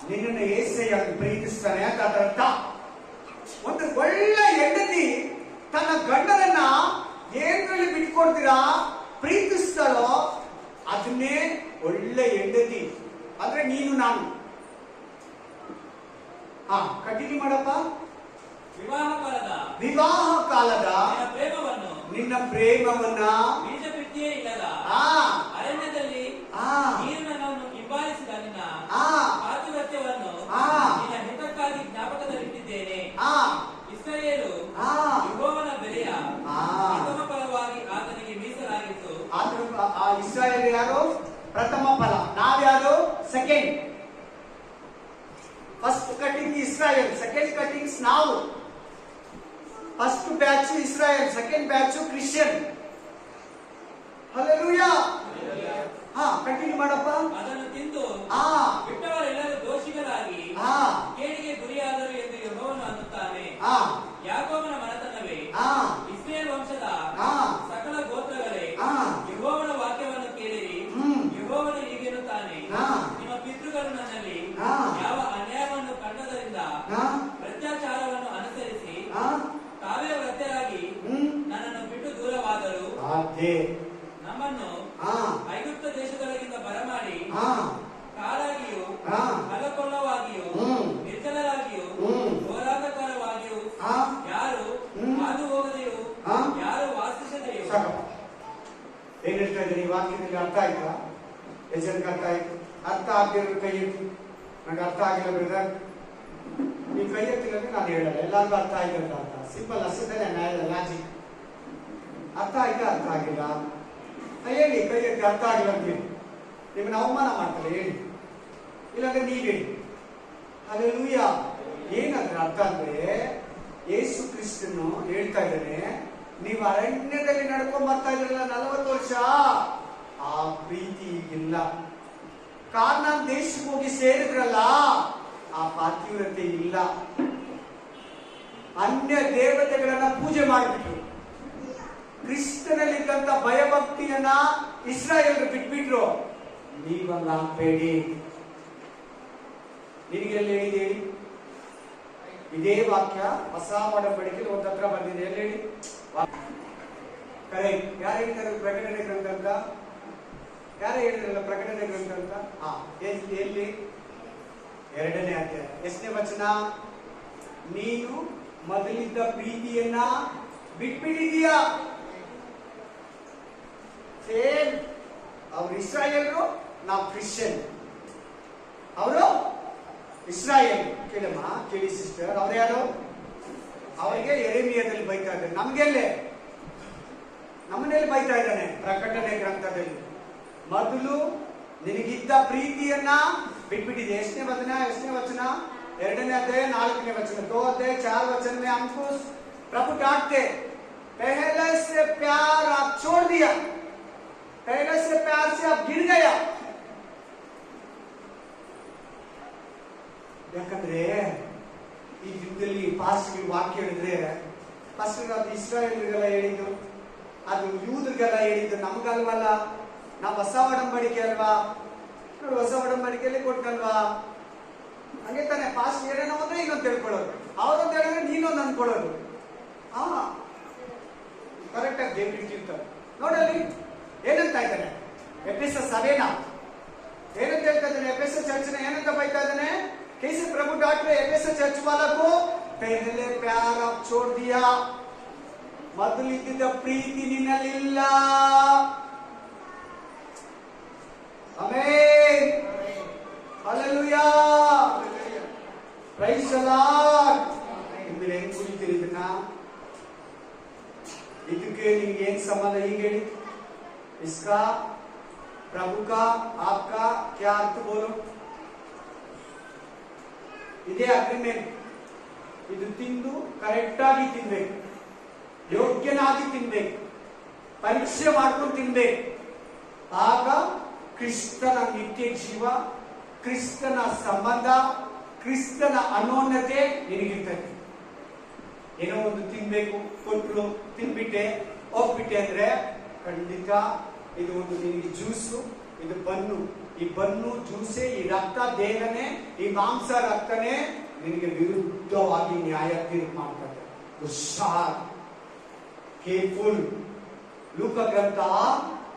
S4: ನಿನ್ನನ್ನು ಏಸಯ್ಯ ಪ್ರೀತಿಸ್ತಾನೆ ಅಂತ ಅದರ ಅರ್ಥ. ಒಂದು ಒಳ್ಳೆ ಹೆಂಡತಿ ತನ್ನ ಗಂಡನನ್ನ ಏನ್ರಲ್ಲಿ ಬಿಟ್ಕೊಡ್ತೀರಾ ಪ್ರೀತಿಸ್ತಾಳೋ ಅದನ್ನೇ ಒಳ್ಳೆ ಹೆಂಡತಿ ಅಂದ್ರೆ ನೀನು ನಾನು. ಕಂಟಿನ್ಯೂ ಮಾಡಪ್ಪ. ವಿವಾಹ ಕಾಲದ ನಿನ್ನ ಪ್ರೇಮವನ್ನ
S2: ಬೀಜ ಬಿತ್ತಿಯೇ ಇಲ್ಲದ ಅರಣ್ಯದಲ್ಲಿ ನೀರನ್ನು ಹಿಂಬಾಲಿಸಿದ ನಿನ್ನ ಪಾತಿವ್ರತ್ಯವನ್ನು ನಿನ್ನ ಹಿತಕ್ಕಾಗಿ ಜ್ಞಾಪಕದಲ್ಲಿಟ್ಟಿದ್ದೇನೆ. ಇಸ್ರಾಯೇಲು ಯೆಹೋವನ ಬೆಲೆಯ ಪ್ರಥಮ ಫಲವಾಗಿ ಆತನಿಗೆ ಮೀಸಲಾಗಿತ್ತು.
S4: ಇಸ್ರಾಯೇಲ್ ಯಾರು? ಪ್ರಥಮ ಫಲ. ನಾವ್ಯಾರು? Second. First cutting Israel, second cuttings ನಾವು. First batch Israel, second batch Christian. Hallelujah. Continue ಮಾಡಪ್ಪ.
S2: ಅದನ್ನು ತಿಂದು ಬಿಟ್ಟವರೆಲ್ಲರೂ ದೋಷಿಗಳಾಗಿ ಕೇಡಿಗೆ ಗುರಿಯಾದರು ಎಂದು ಯೆಹೋವನು ಅನ್ನುತ್ತಾನೆ. ಯಾಕೋಬನ ಮನೆತನವೇ, ಇಸ್ರಾಯೇಲ್ ವಂಶದ ಸಕಲ ಗೋತ್ರಗಳೇ, ಯೆಹೋವನ ವಾಕ್ಯವನ್ನು ಕೇಳಿರಿ. ಯೆಹೋವನು ಹೀಗೆನ್ನುತ್ತಾನೆ, ನಿಮ್ಮ ಪಿತೃಗಳು ನನ್ನಲ್ಲಿ ಯಾವ ಅನ್ಯಾಯವನ್ನು ಕಂಡದರಿಂದ ಪ್ರತ್ಯಾಚಾರವನ್ನು ಅನುಸರಿಸಿ ತಾವೇ ವ್ರತ್ಯರಾಗಿ ನನ್ನನ್ನು ಬಿಟ್ಟು ದೂರವಾದರು. ನಮ್ಮನ್ನು ಐಗುಪ್ತ ದೇಶದೊಳಗಿಂದ ಬರಮಾಡಿ ಕಾಡಾಗಿಯೂ ಹಲಕೊಳ್ಳವಾಗಿಯೂ ನಿರ್ಜಲರಾಗಿಯೂ ಹೋರಾಟಗಾರವಾಗಿಯೂ ಯಾರು ಹಾದು ಹೋಗದೆಯೂ ಯಾರು ವಾಸಿಸದೆಯೂ.
S4: ಏನ್ ಹೇಳ್ತಾ ಇದ್ದೀನಿ ವಾಕ್ಯದಲ್ಲಿ? ಅರ್ಥ ಆಯ್ತಾ? ಎಷ್ಟು ಜನಕ್ಕೆ ಅರ್ಥ ಆಯ್ತು? ಅರ್ಥ ಆಗಿರೋ ಕೈ ಎತ್ತಿ. ನಂಗೆ ಅರ್ಥ ಆಗಿಲ್ಲ ಬ್ರದರ್, ನೀವು ಕೈ ಎತ್ತಿಲ್ಲ ನಾನು ಹೇಳಲ್ಲ. ಎಲ್ಲರಿಗೂ ಅರ್ಥ ಆಯ್ತು ಅಂತ ಅರ್ಥ. ಸಿಂಪಲ್ ಅಷ್ಟೇ ಲಾಜಿಕ್. ಅರ್ಥ ಆಯ್ತಾ? ಅರ್ಥ ಆಗಿಲ್ಲ ಹೇಳಿ, ಕೈ ಎತ್ತಿ. ಅರ್ಥ ಆಗಿಲ್ಲ ಅಂತ ಹೇಳಿ. ನಿಮ್ಮನ್ನ ಅವಮಾನ ಮಾಡ್ತಾರೆ ಹೇಳಿ, ಇಲ್ಲಾಂದ್ರೆ ನೀವ್ ಹೇಳಿ. ಹಲ್ಲೆಲೂಯಾ. ಏನಂದ್ರೆ ಅರ್ಥ ಅಂದ್ರೆ ಯೇಸು ಕ್ರಿಸ್ತನು ಹೇಳ್ತಾ ಇದ್ದಾನೆ, ನೀವು ಅರಣ್ಯದಲ್ಲಿ ನಡ್ಕೊಂಡ್ ಬರ್ತಾ ಇದ್ರಲ್ಲ 40 ವರ್ಷ, ಆ ಪ್ರೀತಿ ಈಗಿಲ್ಲ. ಕಾನಾನ್ ದೇಶಕ್ಕೆ ಹೋಗಿ ಸೇರಿದ್ರಲ್ಲ, ಆ ಪಾತಿವ್ರತೆ ಇಲ್ಲ. ಅನ್ಯ ದೇವತೆಗಳನ್ನ ಪೂಜೆ ಮಾಡಿಬಿಟ್ರು. ಕ್ರಿಸ್ತನಲ್ಲಿದ್ದಂತ ಭಯಭಕ್ತಿಯನ್ನ ಇಸ್ರಾಯೇಲ್ರು ಬಿಟ್ಬಿಟ್ರು. ನೀವಲ್ಲ ಬೇಡಿ. ನಿನಗೆಲ್ಲ ಹೇಳಿದೆ ಹೇಳಿ? ಇದೇ ವಾಕ್ಯ ಹೊಸ ಒಡಂಬಡಿಕೆಯಲ್ಲಿ ಒಂದ್ ಹತ್ರ ಬಂದಿದೆ. ಎಲ್ಲಿ ಹೇಳಿ? ಕರೆಕ್ಟ್. ಯಾರು ಹೇಳ್ತಾರೆ? ಪ್ರಕಟಣೆ ಗ್ರಂಥ ಅಂತ. ಯಾರು ಹೇಳಿದ್ರಲ್ಲ ಪ್ರಕಟಣೆ ಗ್ರಂಥ ಅಂತ? ಎಲ್ಲಿ? 2ನೇ ಅಧ್ಯಾಯ 8ನೇ ವಚನ. ನೀನು ಮೊದಲಿದ್ದ ಪ್ರೀತಿಯನ್ನ ಬಿಟ್ಬಿಟ್ಟಿದೀಯಾ. ಸೇಮ್. ಅವ್ರು ಇಸ್ರಾಯೇಲ್ರು, ನಾವು ಕ್ರಿಶ್ಚಿಯನ್. ಅವರು ಇಸ್ರಾಯೇಲ್. ಕೇಳಮ್ಮ, ಕೇಳಿ ಸಿಸ್ಟರ್. ಅವ್ರು ಯಾರು? ಅವರಿಗೆ ಯೆರೆಮೀಯದಲ್ಲಿ ಬೈತಾ ಇದ್ದಾರೆ. ನಮ್ಗೆಲ್ಲೇ ನಮ್ಮನೇಲಿ ಬೈತಾ ಇದ್ದಾನೆ ಪ್ರಕಟಣೆ ಗ್ರಂಥದಲ್ಲಿ. ಮೊದಲು ನಿನಗಿದ್ದ ಪ್ರೀತಿಯನ್ನ ಬಿಟ್ಬಿಟ್ಟಿದೆ. ಎಷ್ಟನೇ ವಚನ? 2ನೇ अध्याय 4ನೇ वचन. 2 अध्याय 4 वचन में हमको प्रभु डांटते, पहले से प्यार आप छोड़ दिया, पहले से प्यार से आप गिर गया. ಯಾಕಂದ್ರೆ ಈ ಯುದ್ಧದಲ್ಲಿ ಪಾಸ್ಟ್ಗೆ ವಾಕ್ಯ ಹೇಳಿದ್ರೆ ಫಸ್ಟ್ ಅದು ಇಸ್ರಾಯೇಲ್ರಿಗೆಲ್ಲ ಹೇಳಿದ್ದು, ಅದು ಯೂದ್ರಿಗೆಲ್ಲ ಹೇಳಿದ್ದು, ನಮಗಲ್ವಲ್ಲ. ನಾವು ಹೊಸ ಒಡಂಬಡಿಕೆ ಅಲ್ವಾ? ನೋಡಿ, ಹೊಸ ಒಡಂಬಡಿಕೆಯಲ್ಲಿ ಕೊಟ್ಟಲ್ವಾ? ಹಂಗೆ ತಾನೆ. ಪಾಸ್ಟ್ ಏನೇನೋ ಅಂದ್ರೆ ಇನ್ನೊಂದು ತಿಳ್ಕೊಳ್ಳೋದು, ಅವ್ರೊಂದು ಹೇಳಿದ್ರೆ ನೀನೊಂದು ಅನ್ಕೊಳ್ಳೋದು. ಕರೆಕ್ಟ್ ಆಗಿ ದೇವ್ರು ಇಟ್ಟಿರ್ತಾರೆ. ನೋಡಲ್ಲಿ ಏನಂತ ಇದ್ದಾನೆ? ಎಫೆಸ ಸಭೆನ ಏನಂತ ಹೇಳ್ತಾ ಇದ್ದಾನೆ? ಎಫೆಸ ಚರ್ಚ್ನ ಏನಂತ ಬೈತಾ ಇದ್ದಾನೆ? कैसे प्रभु डांट रहे एफएस चर्च वाला को? पहले प्यार आप छोड़ दिया. ಮೊದಲಿದ್ದ ಪ್ರೀತಿ ನಿನ್ನಲ್ಲಿಲ್ಲ. Amen. Hallelujah. Praise the Lord. ನಿಮಗೆ ಹೆಂಗ್ ಕುಳಿತೀರಿ ಇದನ್ನ? ಇದಕ್ಕೆ ನಿಮ್ಗೆ ಏನ್ ಸಂಬಂಧ? ಈಗ ಹೇಳಿ. इसका प्रभु का आपका क्या अर्थ बोलो? ಇದೇ ಅಗ್ರಿಮೆಂಟ್. ಇದು ತಿಂದು ಕರೆಕ್ಟ್ ಆಗಿ ತಿನ್ಬೇಕು, ಯೋಗ್ಯನಾಗಿ ತಿನ್ಬೇಕು, ಪರೀಕ್ಷೆ ಮಾಡ್ಕೊಂಡು ತಿನ್ಬೇಕು. ಆಗ ಕ್ರಿಸ್ತನ ನಿತ್ಯ ಜೀವ, ಕ್ರಿಸ್ತನ ಸಂಬಂಧ, ಕ್ರಿಸ್ತನ ಅನೋನ್ಯತೆ ನಿನಗಿರ್ತದೆ. ಏನೋ ಒಂದು ತಿನ್ಬೇಕು ಕೊಟ್ಟರು, ತಿನ್ಬಿಟ್ಟೆ ಹೋಗ್ಬಿಟ್ಟೆ ಅಂದ್ರೆ ಖಂಡಿತ ಇದು ಒಂದು ನಿನಗೆ ಜ್ಯೂಸು, ಇದು ಬನ್ನು. ಈ ಬನ್ನು ಜ್ಯೂಸೇ, ಈ ರಕ್ತ ದೇಹನೇ, ಈ ಮಾಂಸ ರಕ್ತನೇ ನಿನಗೆ ವಿರುದ್ಧವಾಗಿ ನ್ಯಾಯ ತೀರ್ಪು ಮಾಡ್ತಾರೆ. ಹುಷಾರ್, ಕೇರ್ಫುಲ್. ಲೂಕ ಗ್ರಂಥ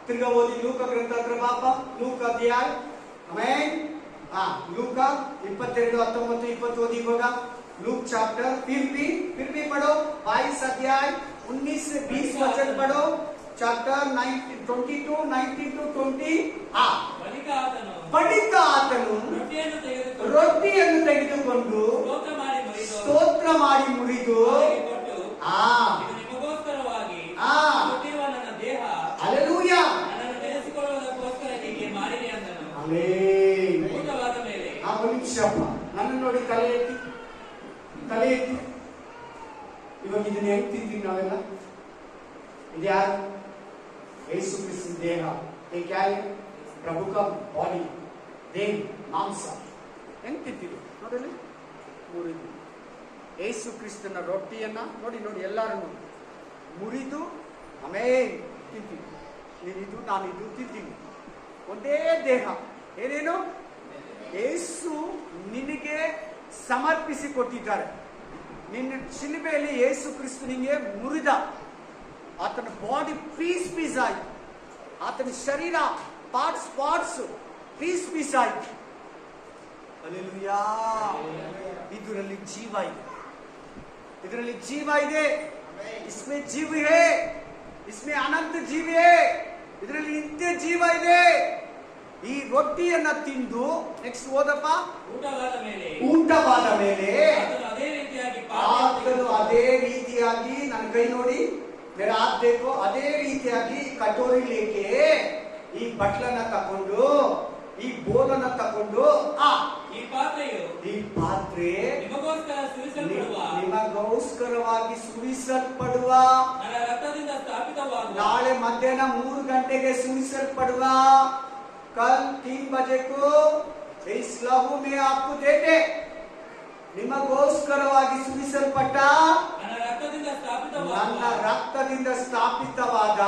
S4: ತಿರ್ಗಾ ಓದಿ. ಲೂಕ ಗ್ರಂಥ ಹತ್ರ ಪಾಪ, ಲೂಕ ಅಧ್ಯಾಯ ಆಮೇನ್. ಲೂಕ 22:19-20 ಓದಿ ಇವಾಗ. लूक चैप्टर फिर भी पढ़ो 22 अध्याय 19-20 वचन पढ़ो. चैप्टर 22:19-20. ಬಳಿಕ ಆತನು ರೊಟ್ಟಿಯನ್ನು ತೆಗೆದುಕೊಂಡು ಸ್ತೋತ್ರ ಮಾಡಿ ಮುರಿದು ಹಲ್ಲೆಲೂಯಾ ನನ್ನ ನೋಡಿ ತಲೆ ಎತ್ತಿ. ಇವಾಗ ಇದನ್ನ ಹೆಂಗ್ ತಿಂತೀವಿ ನಾವೆಲ್ಲ? ಇದ್ಯಾರು? ಯೇಸು ಕ್ರಿಸ್ತನ ದೇಹ, ಪ್ರಭು का ಬಾಡಿ, ದೇಹ, ಮಾಂಸ. ಹೆಂಗ್ ತಿಂತೀವಿ ನೋಡಲಿ? ಮುರಿದು ಯೇಸು ಕ್ರಿಸ್ತನ ರೊಟ್ಟಿಯನ್ನ ನೋಡಿ ಎಲ್ಲಾರು ಮುರಿದು ಆಮೇಲೆ ತಿಂತೀವಿ. ನೀನಿದು ನಾನಿದು ತಿಂತೀವಿ. ಒಂದೇ ದೇಹ. ಏನೇನು? ಯೇಸು ನಿನಗೆ ಸಮರ್ಪಿಸಿ ಕೊಟ್ಟಿದ್ದಾರೆ. ನಿನ್ನ ಶಿಲುಬೆಯಲ್ಲಿ ಯೇಸು ಕ್ರಿಸ್ತನಿಗೆ ಮುರಿದ, ಆತನ ಬಾಡಿ ಪೀಸ್ ಆಯ್ತು. ಆತನ ಶರೀರ ಪಾರ್ಟ್ಸ್ ಪೀಸ್ ಆಯ್ತು. ಹಲ್ಲೆಲೂಯಾ. ಇದರಲ್ಲಿ ಜೀವ ಇದೆ. इसमें जीव है, इसमें अनंत जीव है. ಇದರಲ್ಲಿ ನಿತ್ಯ ಜೀವ ಇದೆ. ಈ ರೊಟ್ಟಿಯನ್ನ ತಿಂದು ನೆಕ್ಸ್ಟ್ ಓದಪ್ಪ. ಊಟವಾದ ಮೇಲೆ ಆತನು ಅದೇ ರೀತಿಯಾಗಿ ನನ್ನ ಕೈ ನೋಡಿ मेरा हाथ देखो, ಅದೇ ರೀತಿಯಾಗಿ ಕಟೋರಿ ಲೇಕೆ ಈ ಬಟ್ಲನ್ನ ತಕೊಂಡು ಈ ಬೋಲನ್ನ ತಕೊಂಡು ಈ ಪಾತ್ರೆ ನಿಮಗೋಸ್ಕರವಾಗಿ ಸುರಿಸಲ್ಪಡುವ ನಾಳೆ ಮಧ್ಯಾಹ್ನ 3 ಗಂಟೆಗೆ ಸುರಿಸಲ್ಪಡುವ कल 3 बजे को इस लहू में आपको देते. ನಿಮಗೋಸ್ಕರವಾಗಿ ಸುರಿಸಲ್ಪಟ್ಟ ನನ್ನ ರಕ್ತದಿಂದ ಸ್ಥಾಪಿತವಾದ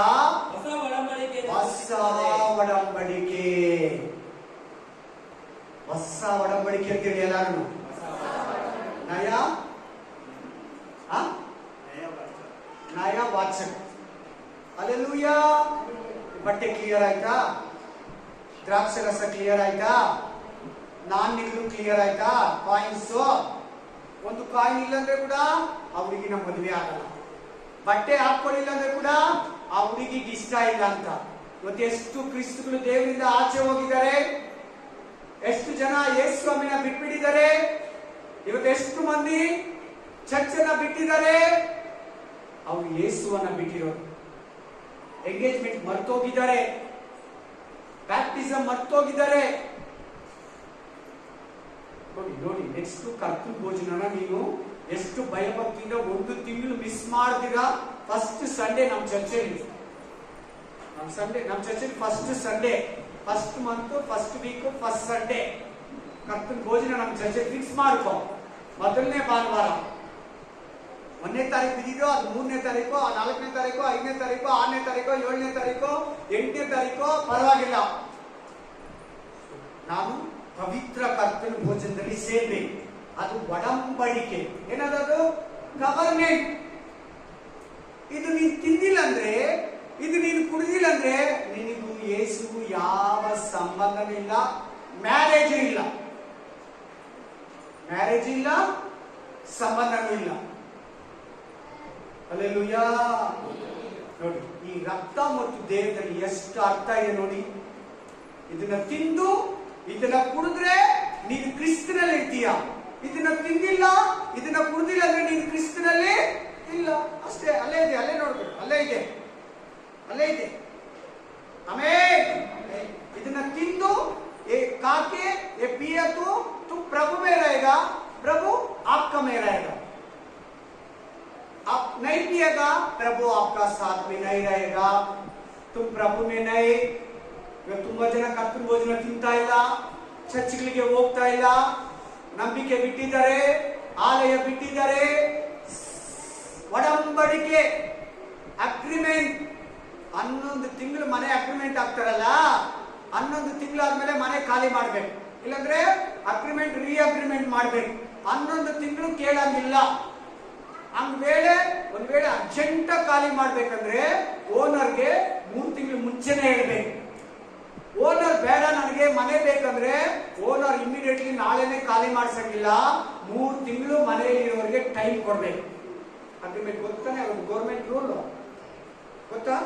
S4: ಹೊಸ ಒಡಂಬಡಿಕೆ ಅಂತೇಳಿ ಎಲ್ಲಾರು ನಯ ವಾಚಕ. ಹಲ್ಲೆಲೂಯಾ. ಬಟ್ಟೆ ಕ್ಲಿಯರ್ ಆಯ್ತಾ? ದ್ರಾಕ್ಷ ರಸ ಕ್ಲಿಯರ್ ಆಯ್ತಾ? ನಾಣ್ಯಗಳು ಕ್ಲಿಯರ್ ಆಯ್ತಾ? ಕಾಯಿನ್ಸ್. ಒಂದು ಕಾಯಿನ್ ಇಲ್ಲಂದ್ರೆ ಕೂಡ ಆ ಹುಡುಗಿನ ಮದುವೆ ಆಗಲ್ಲ. ಬಟ್ಟೆ ಹಾಕೊಳ್ಳಿಲ್ಲ ಅಂದ್ರೆ ಕೂಡ ಆ ಹುಡುಗಿಗೆ ಇಷ್ಟ ಇಲ್ಲ ಅಂತ. ಇವತ್ತು ಎಷ್ಟು ಕ್ರಿಸ್ತಗಳು ದೇವರಿಂದ ಆಚೆ ಹೋಗಿದ್ದಾರೆ, ಎಷ್ಟು ಜನ ಯೇಸು ಸ್ವಾಮಿನ ಬಿಟ್ಬಿಟ್ಟಿದ್ದಾರೆ. ಇವತ್ತು ಎಷ್ಟು ಮಂದಿ ಚರ್ಚನ್ನ ಬಿಟ್ಟಿದ್ದಾರೆ. ಅವರು ಯೇಸುವನ್ನ ಬಿಟ್ಟಿರೋರು. Engagement ಮರ್ತೋಗಿದ್ದಾರೆ, baptism ಮರ್ತೋಗಿದ್ದಾರೆ. ನೋಡಿ ನೆಕ್ಸ್ಟ್ ಕರ್ತೃ ಭೋಜನ ನೀವು ಎಷ್ಟು ಭಯಭಕ್ತಿಯಿಂದ 1 ತಿಂಗಳು ಮಿಸ್ ಮಾಡ್ತೀರಾ. ಫಸ್ಟ್ ಸಂಡೇ ನಮ್ಮ ಚರ್ಚೆಯಲ್ಲಿ first Sunday, first month, first week, first Sunday ಕರ್ತೃ ಭೋಜನ ನಮ್ಮ ಚರ್ಚೆ ಫಿಕ್ಸ್ ಮಾಡ್ಕೊ. ಮೊದಲನೇ ಭಾನುವಾರ 1ನೇ ತಾರೀಕು ಬಿದ್ದಿದೋ ಅದು 3ನೇ ತಾರೀಕು, 4ನೇ ತಾರೀಕು, 5ನೇ ತಾರೀಕು, 6ನೇ ತಾರೀಕು, 7ನೇ ತಾರೀಕು, 8ನೇ ತಾರೀಕು ಪರವಾಗಿಲ್ಲ. ನಾನು ಪವಿತ್ರ ಕರ್ತನ ಭೋಜನದಲ್ಲಿ ಸೇರ್ಬೇಕು. ಅದು ಒಡಂಬಡಿಕೆ. ಏನದು? ಗವರ್ನೆಂಟ್. ಇದು ನೀನು ತಿಂದಿಲ್ಲ ಅಂದ್ರೆ, ಇದು ನೀನು ಕುಡಿದಿಲ್ಲ ಅಂದ್ರೆ ನಿನಗೂ ಯೇಸುಗೂ ಯಾವ ಸಂಬಂಧನೂ ಇಲ್ಲ. ಮ್ಯಾರೇಜ್ ಇಲ್ಲ, ಸಂಬಂಧನೂ ಇಲ್ಲ. ಹಲ್ಲೆಲೂಯಾ. ನೋಡಿ ಈ ರಕ್ತ ಮತ್ತು ದೇಹದಲ್ಲಿ ಎಷ್ಟು ಅರ್ಥ ಇದೆ ನೋಡಿ. ಇದನ್ನ ತಿಂದು ಇದನ್ನ ಕುಡಿದ್ರೆ ನೀನು ಕ್ರಿಸ್ತನಲ್ಲಿ ಇರ್ತೀಯ. ಇದನ್ನ ತಿಂದಿಲ್ಲ, ಇದನ್ನ ಕುಡಿದಿಲ್ಲ ಅಂದ್ರೆ ನೀನು ಕ್ರಿಸ್ತನಲ್ಲಿ ಇಲ್ಲ. ಅಷ್ಟೇ. ಅಲ್ಲೇ ಇದೆ, ಅಲ್ಲೇ ನೋಡ್ಬೇಕು. ಅಲ್ಲೇ ಇದೆ. ಆಮೇಲೆ ಇದನ್ನ ತಿಂದು खाके ये पिए तो तुम प्रभु में रहेगा, प्रभु आपका में रहेगा. आप नहीं पिएगा, प्रभु आपका साथ में नहीं रहेगा. तुम प्रभु में नहीं. ತುಂಬಾ ಜನ ಕರ್ತನ ಭೋಜನ ತಿಂತಾ ಇಲ್ಲ, ಚರ್ಚ್ಗಳಿಗೆ ಹೋಗ್ತಾ ಇಲ್ಲ, ನಂಬಿಕೆ ಬಿಟ್ಟಿದ್ದಾರೆ, ಆಲಯ ಬಿಟ್ಟಿದ್ದಾರೆ. ಒಡಂಬಡಿಕೆ, ಅಗ್ರಿಮೆಂಟ್, 11 ತಿಂಗಳು ಮನೆ ಅಗ್ರಿಮೆಂಟ್ ಆಗ್ತಾರಲ್ಲ, 11 ತಿಂಗಳಾದ್ಮೇಲೆ ಮನೆ ಖಾಲಿ ಮಾಡ್ಬೇಕು, ಇಲ್ಲಾಂದ್ರೆ ಅಗ್ರಿಮೆಂಟ್ ರೀ ಅಗ್ರಿಮೆಂಟ್ ಮಾಡ್ಬೇಕು. 11 ತಿಂಗಳು ಕೇಳಂಗಿಲ್ಲ. ಒಂದ್ ವೇಳೆ ಅರ್ಜೆಂಟ್ ಖಾಲಿ ಮಾಡ್ಬೇಕಂದ್ರೆ ಓನರ್ಗೆ 3 ತಿಂಗಳು ಮುಂಚೆನೆ ಹೇಳ್ಬೇಕು. ಓನರ್ ಬೇಡ ನನಗೆ ಮನೆ ಬೇಕಂದ್ರೆ ಓನರ್ ಇಮಿಡಿಯೇಟ್ಲಿ ನಾಳೆನೆ ಖಾಲಿ ಮಾಡ್ಸಂಗಿಲ್ಲ, 3 ತಿಂಗಳು ಮನೆಯಲ್ಲಿ ಇರೋರಿಗೆ ಟೈಮ್ ಕೊಡ್ಬೇಕು. ಅಗ್ರಿಮೆಂಟ್ ಗೊತ್ತಾನೆ, ಅವ್ರಿಗೆ ಗೌರ್ಮೆಂಟ್ ರೂಲ್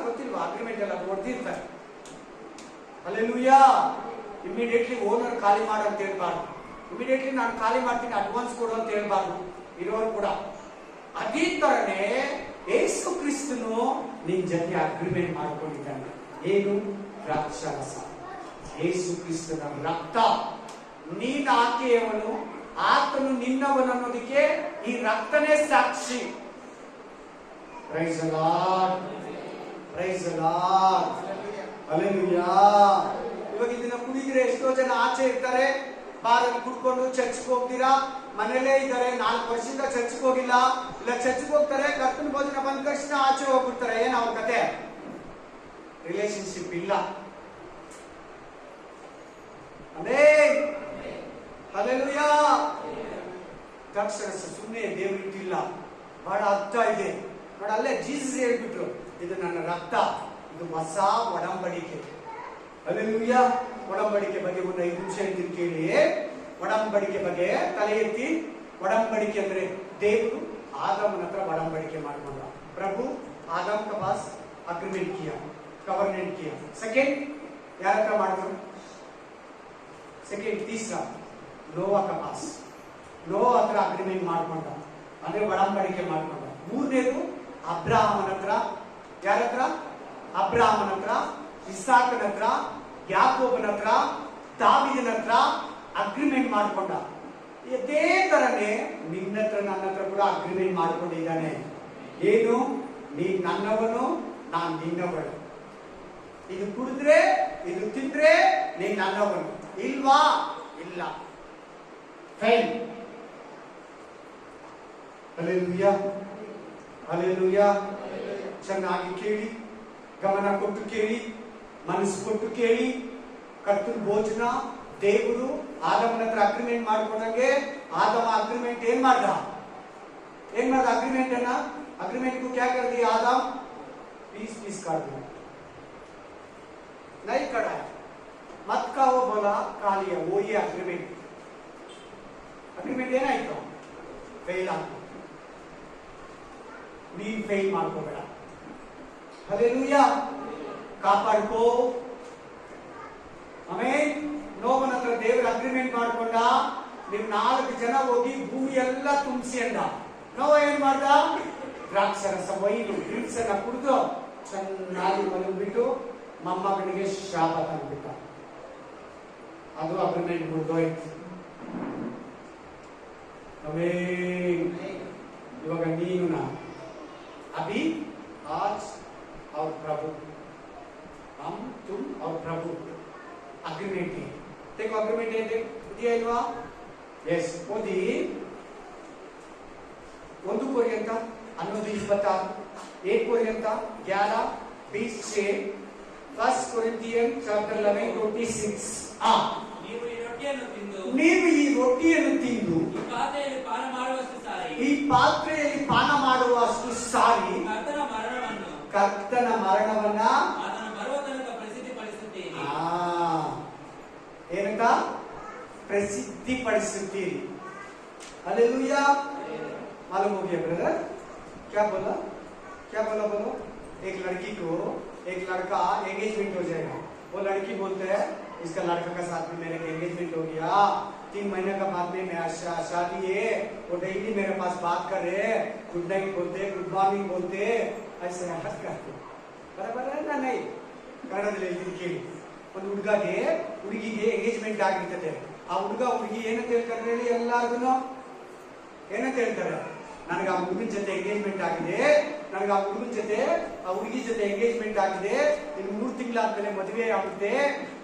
S4: ಗೊತ್ತಿಲ್ವಾ? ಅಗ್ರಿಮೆಂಟ್ ಎಲ್ಲ ಕೊಡ್ತಿರ್ತಾರೆ. ಹಲ್ಲೆಲೂಯಾ. ಇಮಿಡಿಯೇಟ್ಲಿ ಓನರ್ ಖಾಲಿ ಮಾಡು ಅಂತ ಹೇಳ್ಬಾರ್ದು, ಇಮಿಡಿಯೇಟ್ಲಿ ನಾನು ಖಾಲಿ ಮಾಡ್ತೀನಿ ಅಡ್ವಾನ್ಸ್ ಕೊಡು ಅಂತ ಹೇಳ್ಬಾರ್ದು ಇರೋರು ಕೂಡ. ಅದೇ ತರನೇ ಯೇಸು ಕ್ರಿಸ್ತನು ನಿನ್ ಜೊತೆ ಅಗ್ರಿಮೆಂಟ್ ಮಾಡ್ಕೊಂಡಿದ್ದಾನೆ. ಏನು? ದ್ರಾಕ್ಷಾರಸ, ಯೇಸು ಕ್ರಿಸ್ತನ ರಕ್ತ. ನೀನ್ ಆಕೆಯವನು, ಆತನು ನಿನ್ನವನು ಅನ್ನೋದಕ್ಕೆ ಈ ರಕ್ತನೇ ಸಾಕ್ಷಿ. Praise the Lord, praise the Lord, hallelujah. ಇವಾಗ ಇದನ್ನ ಕುಡಿದ್ರೆ ಎಷ್ಟೋ ಜನ ಆಚೆ ಇರ್ತಾರೆ, ಬಾರಲ್ಲಿ ಕುಡ್ಕೊಂಡು ಚರ್ಚ್ಗೆ ಹೋಗ್ತೀರಾ, ಮನೇಲೇ ಇದ್ದಾರೆ, 4 ವರ್ಷದಿಂದ ಚರ್ಚ್ಗೆ ಹೋಗಿಲ್ಲ, ಇಲ್ಲ ಚರ್ಚ್ಗೆ ಹೋಗ್ತಾರೆ, ಕರ್ತನ ಭೋಜನ ಬಂದ ತಕ್ಷಣ ಆಚೆ ಹೋಗ್ಬಿಡ್ತಾರೆ. ಏನ್ ಅವ್ರ ಕತೆ? ರಿಲೇಶನ್ಶಿಪ್ ಇಲ್ಲ. ಅದೇ ಹಲ್ಲೆಲೂಯಾ. ದ್ರಾಕ್ಷಾರಸ ಸುಮ್ಮನೆ ದೇವರು ಇಟ್ಟಿಲ್ಲ, ಬಹಳ ಅರ್ಥ ಇದೆ. ಬಟ್ ಅಲ್ಲೇ ಜೀಸಸ್ ಹೇಳ್ಬಿಟ್ರು, ಇದು ನನ್ನ ರಕ್ತ, ಇದು ಹೊಸ ಒಡಂಬಡಿಕೆ. ಹಲ್ಲೆಲೂಯಾ. ಒಡಂಬಡಿಕೆ ಬಗ್ಗೆ ಒಂದು 5 ನಿಮಿಷ ಇದ್ದೀನಿ ಕೇಳಿ. ಒಡಂಬಡಿಕೆ ಬಗ್ಗೆ ತಲೆ ಎತ್ತಿ. ಒಡಂಬಡಿಕೆ ಅಂದ್ರೆ ದೇವರು ಆದಮನ ಹತ್ರ ಒಡಂಬಡಿಕೆ ಮಾಡ್ಕೊಂಡ. ಪ್ರಭು आदम के पास अग्रीमेंट किया, कवर्नेंट किया. सेकेंड यार हत्र ಮಾಡಿದ್ರು? सेकेंड तीसरा ನೋವಾ के पास, ನೋವಾ ಹತ್ರ ಅಗ್ರಿಮೆಂಟ್ ಮಾಡ್ಕೊಂಡ, ಅಂದ್ರೆ ಒಡಂಬಡಿಕೆ ಮಾಡ್ಕೊಂಡ. ಮೂರನೇದು ಅಬ್ರಹಾಮನ ಹತ್ರ. ಯಾರ ಹತ್ರ? ಅಬ್ರಹಾಮನ ಹತ್ರ, ಇಸಾಕನ ಹತ್ರ, ಯಾಕೋಬನ ಹತ್ರ, ದಾವೀದನ ಹತ್ರ ಅಗ್ರಿಮೆಂಟ್ ಮಾಡ್ಕೊಂಡ. ಇದೇ ತರನೇ ನಿನ್ನ ಹತ್ರ ನನ್ನ ಹತ್ರ ಕೂಡ ಅಗ್ರಿಮೆಂಟ್ ಮಾಡ್ಕೊಂಡಿದ್ದಾನೆ. ಏನು? ನೀನ್ ನನ್ನವನು, ನಾನ್ ನಿನ್ನವಳು. ಇದು ಕುಡಿದ್ರೆ, ಇದು ತಿಂದ್ರೆ ನೀನ್ ನನ್ನವನು. ಇಲ್ವಾ? ಇಲ್ಲ. ಫೈನ್. Hallelujah, hallelujah. ಚೆನ್ನಾಗಿ ಕೇಳಿ, ಗಮನ ಕೊಟ್ಟು ಕೇಳಿ, ಮನಸ್ಸು ಕೊಟ್ಟು ಕೇಳಿ. ಕರ್ತನ ಭೋಜನ ದೇವರು ಆದಮನ ಹತ್ರ ಅಗ್ರಿಮೆಂಟ್ ಮಾಡ್ಕೊಂಡಂಗೆ ಆದಮ ಅಗ್ರಿಮೆಂಟ್ ಏನ್ ಮಾಡ್ದ? अग्रीमेंट है ना, अग्रीमेंट को क्या कर दिया? आदम पीस पीस काट दिया, नहीं कढ़ाया, मत खाओ बोला, खा लिया. वो ये अग्रीमेंट. अग्रीमेंट ಏನಾಯ್ತು? ಫೇಲ್ ಆಯ್ತು. ನೀನ್ ಫೇಲ್ ಮಾಡ್ಕೋಬೇಡ. ಹಲ್ಲೆಲೂಯಾ. ಕಾಪಾಡ್ಕೋ. ಆಮೇನ್. ನೋವನ ಹತ್ರ ದೇವರ ಅಗ್ರಿಮೆಂಟ್ ಮಾಡ್ಕೊಂಡ, ನೀವು 4 ಜನ ಹೋಗಿ ಭೂಮಿ ಎಲ್ಲ ತುಂಬಿಸಿ ಅಂದ. ನೋವ ಏನ್ ಮಾಡ್ದ? ದ್ರಾಕ್ಷಾರಸ ವೈನು ಡ್ರಿಂಕ್ಸ್ ಅನ್ನ ಕುಡಿದು ಚೆನ್ನಾಗಿ ಮಲಗಿಬಿಟ್ಟು ಮೊಮ್ಮಗನಿಗೆ ಶಾಪ ತಂದ್ಬಿಟ್ಟ. ಅದು ಅಗ್ರಿಮೆಂಟ್ ಮುಗಿದೋಯ್ತು. ಇವಾಗ ನೀನು ನಾನು अभी आज और प्रभु, हम तुम और प्रभु अग्रीमेंट है. देखो अग्रीमेंट है, दिया इल्वा? यस. ओदी 1 कोरियंತ 11:26, 1 कोरियंತ 11:20, 1 कोरिंथियन chapter 11:26.
S2: ನೀವು ಈ ರೊಟ್ಟಿಯನ್ನು ತಿಂದು
S4: ಈ ಪಾತ್ರೆಯಲ್ಲಿ ಪಾನ ಮಾಡುವಷ್ಟು ಸಾರಿ ಕರ್ತನ ಮರಣವನ್ನ ಏನಂತ ಪ್ರಸಿದ್ಧಿಪಡಿಸುತ್ತೀರಿ. हालेलुया. मालूम हो गया ब्रदर? क्या बोला? बोलो. एक लड़की को एक लड़का एंगेजमेंट हो जाएगा, वो लड़की बोलते है इसका लड़का का साथ में मेरे एंगेजमेंट हो गया, 3 महीने का बाद में मैं शादी है, वो डेली मेरे पास बात कर रहे, गुड नाइट बोलते, गुड मॉर्निंग बोलते, ऐसे हट करते. बराबर है ना? नहीं ಕನ್ನಡದಲ್ಲಿ ಕೇಳಿ. ಒಂದು ಹುಡುಗಿಗೆ ಎಂಗೇಜ್ಮೆಂಟ್ ಆಗಿರ್ತದೆ. ಆ ಹುಡುಗಿ ಏನಂತ ಹೇಳ್ತಾರೆ ಹೇಳಿ? ಎಲ್ಲಾರ್ಗು ಏನಂತ ಹೇಳ್ತಾರೆ? ನನಗೆ ಆ ಹುಡುಗನ ಜೊತೆ ಎಂಗೇಜ್ಮೆಂಟ್ ಆಗಿದೆ, ನನಗೆ ಆ ಹುಡುಗನ ಜೊತೆ ಆ ಹುಡುಗಿ ಜೊತೆ ಎಂಗೇಜ್ಮೆಂಟ್ ಆಗಿದೆ, ಇನ್ನು 3 ತಿಂಗಳಾದ್ಮೇಲೆ ಮದುವೆ ಆಗುತ್ತೆ,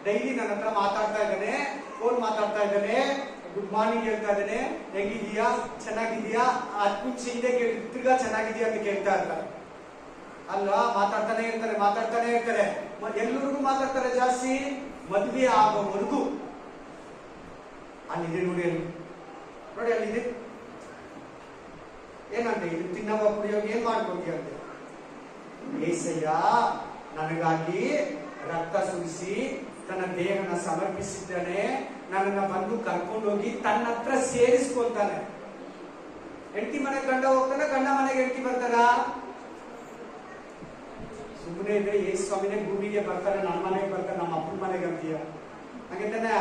S4: ಡೈಲಿ ನನ್ನ ಹತ್ರ ಮಾತಾಡ್ತಾ ಇದ್ದಾನೆ, ಫೋನ್ ಮಾತಾಡ್ತಾ ಇದ್ದಾನೆ, ಗುಡ್ ಮಾರ್ನಿಂಗ್ ಹೇಳ್ತಾ ಇದ್ದಾನೆ, ಹೇಗಿದೀಯಾ, ಚೆನ್ನಾಗಿದೀಯಾ, 10 ನಿಮಿಷ ಹಿಂದೆ ತಿರ್ಗಾ ಚೆನ್ನಾಗಿದೀಯಾ ಅಂತ ಕೇಳ್ತಾ ಇರ್ತಾರೆ. ಅಲ್ಲ, ಮಾತಾಡ್ತಾನೆ ಇರ್ತಾರೆ. ಎಲ್ಲರಿಗೂ ಮಾತಾಡ್ತಾರೆ ಜಾಸ್ತಿ, ಮದ್ವೆ ಆಗೋವರೆಗೂ. ಅಲ್ಲಿದೆ ನೋಡಿ ಅಲ್ಲಿದೆ. ಏನಂತ ಇದು ತಿನ್ನವ ಕುಡಿಯೋಗಿ ಏನ್ ಮಾಡ್ಕೊಂಡಿ ಅಂತ. ಏಸಯ್ಯ ನನಗಾಗಿ ರಕ್ತ ಸುರಿಸಿ ತನ್ನ ದೇಹನ ಸಮರ್ಪಿಸಿದ್ದಾನೆ, ನನ್ನನ್ನ ಬಂದು ಕರ್ಕೊಂಡೋಗಿ ತನ್ನ ಹತ್ರ ಸೇರಿಸ್ಕೊಳ್ತಾನೆ. ಹೆಂಡತಿ ಮನೆಗೆ ಗಂಡ ಹೋಗ್ತಾನೆ, ಗಂಡ ಮನೆಗೆ ಹೆಂಡತಿ ಬರ್ತಾರ? ಸುಮ್ಮನೆ ಇದ್ರೆ ಯೇಸು ಸ್ವಾಮಿನೇ ಭೂಮಿಗೆ ಬರ್ತಾರೆ, ನಮ್ಮ ಮನೆಗೆ ಬರ್ತಾರೆ, ನಮ್ಮ ಅಪ್ಪನ ಮನೆಗೆ ಅಂತೀಯ ಹಾಗೇತಾನೆ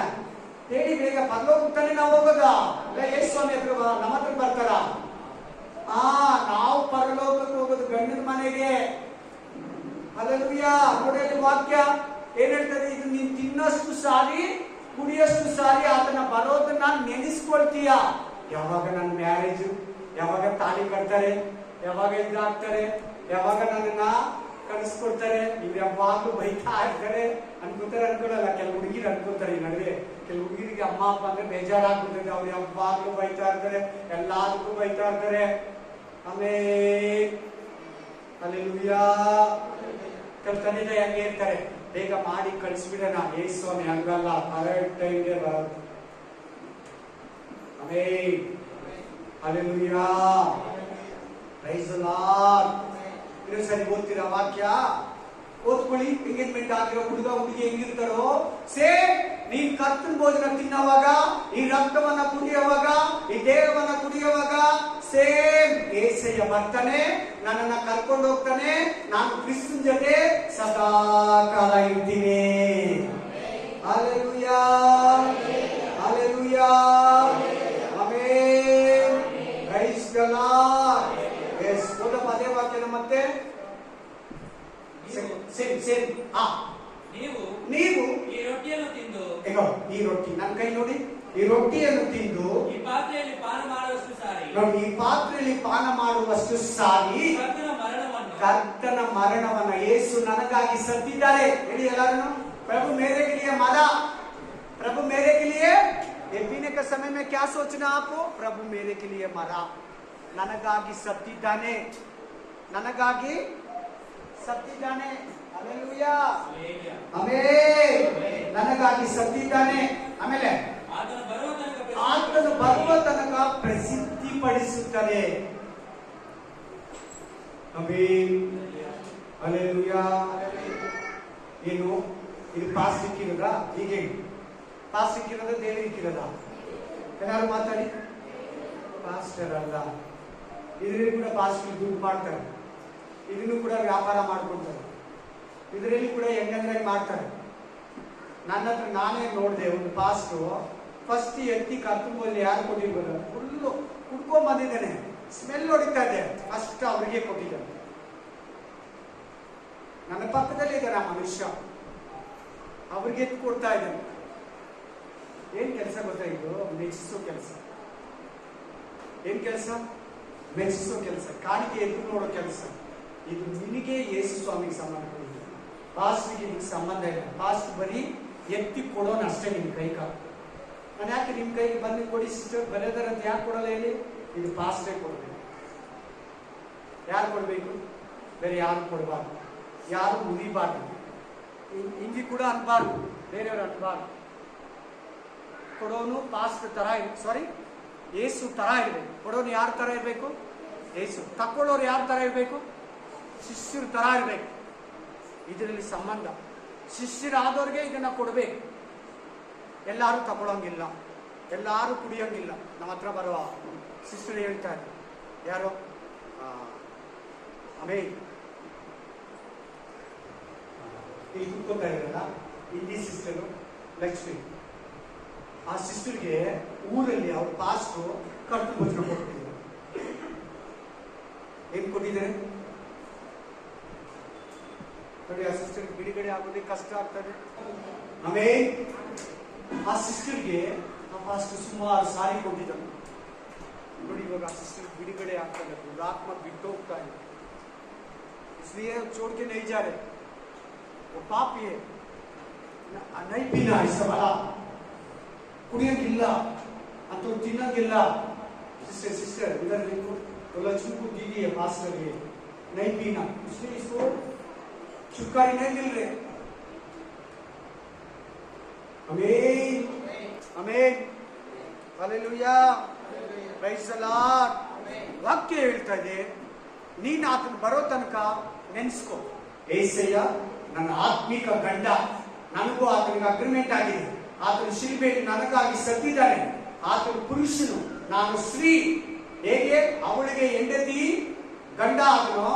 S4: ಹೇಳಿ. ಬೇಗ ಪರಲೋಕಕ್ಕೆ ನಾವು ಹೋಗೋದ? ಇಲ್ಲ ಯೇಸು ಸ್ವಾಮಿ ಹತ್ರ ನಮ್ಮ ಹತ್ರ ಬರ್ತಾರ? ನಾವು ಪರಲೋಕಕ್ಕೆ ಹೋಗೋದು ಗಂಡನ ಮನೆಗೆ. ಹಲ್ಲೆಲೂಯಾ. ನೋಡಿ ವಾಕ್ಯ ಏನ್ ಹೇಳ್ತಾರೆ, ಇದು ನೀನ್ ತಿನ್ನಷ್ಟು ಸಾರಿ ಕುಡಿಯಷ್ಟು ಸಾರಿ ಆತನ ಬರೋದನ್ನ ನೆನೆಸ್ಕೊಳ್ತೀಯ. ಯಾವಾಗ ನನ್ನ ಮ್ಯಾರೇಜ್, ಯಾವಾಗ ತಾಳಿ ಕಟ್ತಾರೆ, ಯಾವಾಗ ಇದಾಗ್ತಾರೆ, ಯಾವಾಗ ನನ್ನನ್ನ ಕಳಿಸ್ಕೊಡ್ತಾರೆ, ಇವ್ರು ಯಾವಾಗ್ಲೂ ಬೈತಾ ಇರ್ತಾರೆ ಅನ್ಕೊಳ್ಳಲ್ಲ. ಕೆಲವು ಹುಡುಗಿರು ಅನ್ಕೋತಾರೆ ಈ ನಡುವೆ, ಕೆಲವು ಹುಡುಗಿರಿಗೆ ಅಮ್ಮ ಅಪ್ಪ ಅಂದ್ರೆ ಬೇಜಾರಾಗ್ಬಿಡ್ತದೆ. ಅವ್ರು ಯಾವಾಗ್ಲೂ ಬೈತಾ ಇರ್ತಾರೆ, ಎಲ್ಲಾದಕ್ಕೂ ಬೈತಾ ಇರ್ತಾರೆ. ಆಮೇಲೆ ಹಲ್ಲೆಲೂಯಾ. ಕೆಲವು ತಂದೆ ತಾಯಿ ಹಂಗೆ ಇರ್ತಾರೆ, ಬೇಗ ಮಾಡಿ ಕಳಿಸ್ಬಿಡೋಣ. ಯೇಸು ಸ್ವಾಮಿ ಹಂಗಲ್ಲ, ಕರೆಕ್ಟ್ ಟೈಮ್ಗೆ ಬರೋದು. ಆಮೇಲೆ ಹಲ್ಲೆಲೂಯಾ. Praise the lord. ಇನ್ನೊಂದು ಸರಿ ಓದ್ತೀರಾ ವಾಕ್ಯ? ಓದ್ಕೊಳ್ಳಿ. ಎಂಗೇಜ್ಮೆಂಟ್ ಆಗಿರೋ ಹುಡುಗ ಹುಡುಗಿ ಹೆಂಗಿರ್ತಾರೋ ಸೇಮ್. ನೀನ್ ಕರ್ತನ ಭೋಜನ ತಿನ್ನೋವಾಗ, ಈ ರಕ್ತವನ್ನ ಕುಡಿಯುವಾಗ, ಈ ದೇಹವನ್ನ ಕುಡಿಯುವಾಗ ಸೇಮ್ ಏಸಯ್ಯ ಬರ್ತಾನೆ, ನನ್ನನ್ನ ಕರ್ಕೊಂಡು ಹೋಗ್ತಾನೆ. ನಾನು ಕ್ರಿಸ್ತನ ಜೊತೆ ಸದಾ ಕಾಲ ಇರ್ತೀನಿ. Hallelujah, hallelujah, amen. Praise the Lord. Yes, ಓದಪ್ಪ ಅದೇ ವಾಕ್ಯನ ಮತ್ತೆ. ನೀವು
S2: ಈ ರೊಟ್ಟಿಯನ್ನು ತಿಂದು,
S4: ಈ ರೊಟ್ಟಿ ನನ್ನ ಕೈ ನೋಡಿ, ಈ ರೊಟ್ಟಿಯನ್ನು ತಿಂದು
S2: ಈ ಪಾತ್ರೆಯಲ್ಲಿ ಪಾನ ಮಾಡುವಷ್ಟು ಸಾರಿ,
S4: ನೋಡಿ ಈ ಪಾತ್ರೆಯಲ್ಲಿ ಪಾನ ಮಾಡುವಷ್ಟು ಸಾರಿ ಕರ್ತನ ಮರಣವನ್ನ ಯೇಸು ನನಗಾಗಿ ಸತ್ತಿದ್ದಾರೆ. ಹೇಳಿ ಎಲ್ಲರೂ, प्रभु मेरे के लिए मरा, प्रभु मेरे के लिए। ये पीने के समय में क्या सोचना आपको? प्रभु मेरे के लिए मरा, ನನಗಾಗಿ ಸತ್ತಿದ್ದಾನೆ, ನನಗಾಗಿ ಸತ್ತಿದ್ದಾನೆ. Hallelujah, amen. ನನಗಾಗಿ ಸತ್ತಿದ್ದಾನೆ. ಆಮೇಲೆ ಆತನು ಬರುವ ತನಕ ಪ್ರಸಿದ್ಧಿಪಡಿಸುತ್ತದೆ. Amen, hallelujah. ಏನು ಇದು ಪಾಸ್ ಸಿಕ್ಕಿರೋದ? ಹೀಗೆ ಪಾಸ್ ಸಿಕ್ಕಿರೋದ, ದೇವರಿಗೆ ಇಕ್ಕಿರೋದ? ಏನಾದ್ರು ಮಾತಾಡಿ. ಪಾಸ್ಟರ್ ಅಲ್ಲ, ಇದರಲ್ಲಿ ಕೂಡ ಪಾಸ್ಟರ್ ದುಡ್ಡು ಮಾಡ್ತಾರೆ, ಇದನ್ನು ಕೂಡ ವ್ಯಾಪಾರ ಮಾಡ್ಕೊಳ್ತಾರೆ, ಇದರಲ್ಲಿ ಕೂಡ ಹೆಂಗಂದ್ರೆ ಮಾಡ್ತಾರೆ. ನನ್ನ ಹತ್ರ ನಾನೇ ನೋಡಿದೆ, ಒಂದು ಪಾಸ್ಟು ಫಸ್ಟ್ ಎತ್ತಿ ಕರ್ತಂಬಲ್ಲಿ ಯಾರು ಕೊಟ್ಟಿರ್ಬೋದು, ಫುಲ್ಲು ಕುಡ್ಕೊಂಡ್ ಬಂದಿದ್ದಾನೆ, ಸ್ಮೆಲ್ ಹೊಡಿತಾ ಇದೆ, ಫಸ್ಟ್ ಅವರಿಗೆ ಕೊಟ್ಟಿದ್ದಾನೆ. ನನ್ನ ಪಕ್ಕದಲ್ಲಿ ಇದ್ದಾರೆ ಆ ಮನುಷ್ಯ, ಅವ್ರಿಗೆ ಎತ್ತು ಕೊಡ್ತಾ ಇದ್ದಾನೆ. ಏನ್ ಕೆಲಸ ಗೊತ್ತಾ ಇದು? ಮೆಚ್ಚಿಸೋ ಕೆಲಸ. ಏನ್ ಕೆಲಸ? ಮೆಚ್ಚಿಸೋ ಕೆಲಸ, ಕಾಣಿಕೆ ಎದ್ದು ನೋಡೋ ಕೆಲಸ. ಇದು ನಿನಗೆ ಯೇಸು ಸ್ವಾಮಿಗೆ ಸಂಬಂಧ ಕೊಡಿದೆ, ಪಾಸ್ಟ್ಗೆ ನಿಮ್ಗೆ ಸಂಬಂಧ ಇಲ್ಲ. ಪಾಸ್ಟ್ ಬರೀ ಎತ್ತಿ ಕೊಡೋಣ ಅಷ್ಟೇ ನಿಮ್ ಕೈ ಕಾಲು. ನಾನು ಯಾಕೆ ನಿಮ್ ಕೈಗೆ ಬಂದು ಕೊಡಿ ಸಿಸ್ಟರ್ ಬರೆದಾರ ಅಂತ ಯಾಕೆ ಕೊಡಲ್ಲ ಹೇಳಿ? ಇದು ಪಾಸ್ಟೇ ಕೊಡಬೇಕು. ಯಾರು ಕೊಡ್ಬೇಕು? ಬೇರೆ ಯಾರು ಕೊಡಬಾರ್ದು, ಯಾರು ಮುರಿಬಾರ್ದು, ಹಿಂದಿ ಕೂಡ ಅನ್ಬಾರ್ದು, ಬೇರೆಯವರು ಅನ್ಬಾರ್ದು. ಕೊಡೋನು ಪಾಸ್ಟ್ ತರ ಸಾರಿ ಯೇಸು ತರ ಇರ್ಬೇಕು. ಕೊಡೋನು ಯಾರ ತರ ಇರ್ಬೇಕು? ಯೇಸು. ತಕ್ಕೊಳ್ಳೋರು ಯಾರ ತರ ಇರ್ಬೇಕು? ಶಿಷ್ಯರ ತರ ಇರ್ಬೇಕು. ಇದರಲ್ಲಿ ಸಂಬಂಧ. ಶಿಷ್ಯರಾದವ್ರಿಗೆ ಇದನ್ನ ಕೊಡ್ಬೇಕು. ಎಲ್ಲಾರು ತಗೊಳಂಗಿಲ್ಲ, ಎಲ್ಲಾರು ಕುಡಿಯೋಂಗಿಲ್ಲ. ನಮ್ಮ ಹತ್ರ ಬರುವ ಸಿಸ್ಟರ್ ಹೇಳ್ತಾರೆ, ಯಾರೋ ಆಮೇಲೆ ಇಲ್ಲಿ ಕೂತ್ಕೋತಾ ಇರಲ್ಲ, ಹಿಂದಿ ಸಿಸ್ಟರು ಲಕ್ಷ್ಮಿ. ಆ ಸಿಸ್ಟರ್ಗೆ ಊರಲ್ಲಿ ಅವ್ರ ಪಾಸ್ಟು ಕರ್ತನ ಭೋಜನ ಕೊಟ್ಟಿದ್ದಾರೆ. ಏನ್ ಕೊಟ್ಟಿದ್ದಾರೆ ನೋಡಿ? ಆ ಸಿಸ್ಟರ್ ಬಿಡುಗಡೆ ಆಗೋದೇ ಕಷ್ಟ ಆಗ್ತದೆ. ಆಮೇಲೆ ಆ ಸಿಸ್ಟರ್ಗೆ ಆ ಪಾಸ್ಟು ಸುಮಾರು ಸಾರಿ ಕೊಟ್ಟಿದ್ದಾರೆ ನೋಡಿ. ಇವಾಗ ಆ ಸಿಸ್ಟರ್ ಬಿಡುಗಡೆ ಆಗ್ತದೆ, ಆತ್ಮ ಬಿಟ್ಟು ಹೋಗ್ತಾ ಇದೆ. इसलिए छोड़ के नहीं जा रहे, वो पापी है, नहीं पीना इसका भला, ಕುಡಿಯೋಂಗಿಲ್ಲ ಅಂತ ತಿನ್ನೋಂಗಿಲ್ಲ. ಸಿಸ್ಟರ್ ಸಿಸ್ಟರ್ ಇದರ देखो तो लक्ष्मी को दीदी है पास कर गए, नहीं पीना, इसलिए इसको छुटकारा नहीं मिल रहे। आमीन amen hallelujah praise the Lord. ವಾಕ್ಯ ಹೇಳ್ತಾ ಇದೆ, ನೀನು ಆತನ ಬರೋ ತನಕ ನೆನೆಸ್ಕೋ, ಏಸಯ್ಯ ನನ್ನ ಆತ್ಮಿಕ ಗಂಡ, ನನಗೂ ಆತನಿಗೆ ಅಗ್ರಿಮೆಂಟ್ ಆಗಿದೆ, ಆತನ ಶಿಲ್ಬೆಯಲ್ಲಿ ನನಗಾಗಿ ಸತ್ತಿದ್ದಾನೆ, ಆತನ ಪುರುಷನು, ನಾನು ಸ್ತ್ರೀ. ಹೇಗೆ ಅವಳಿಗೆ ಹೆಂಡತಿ ಗಂಡ ಆದನೋ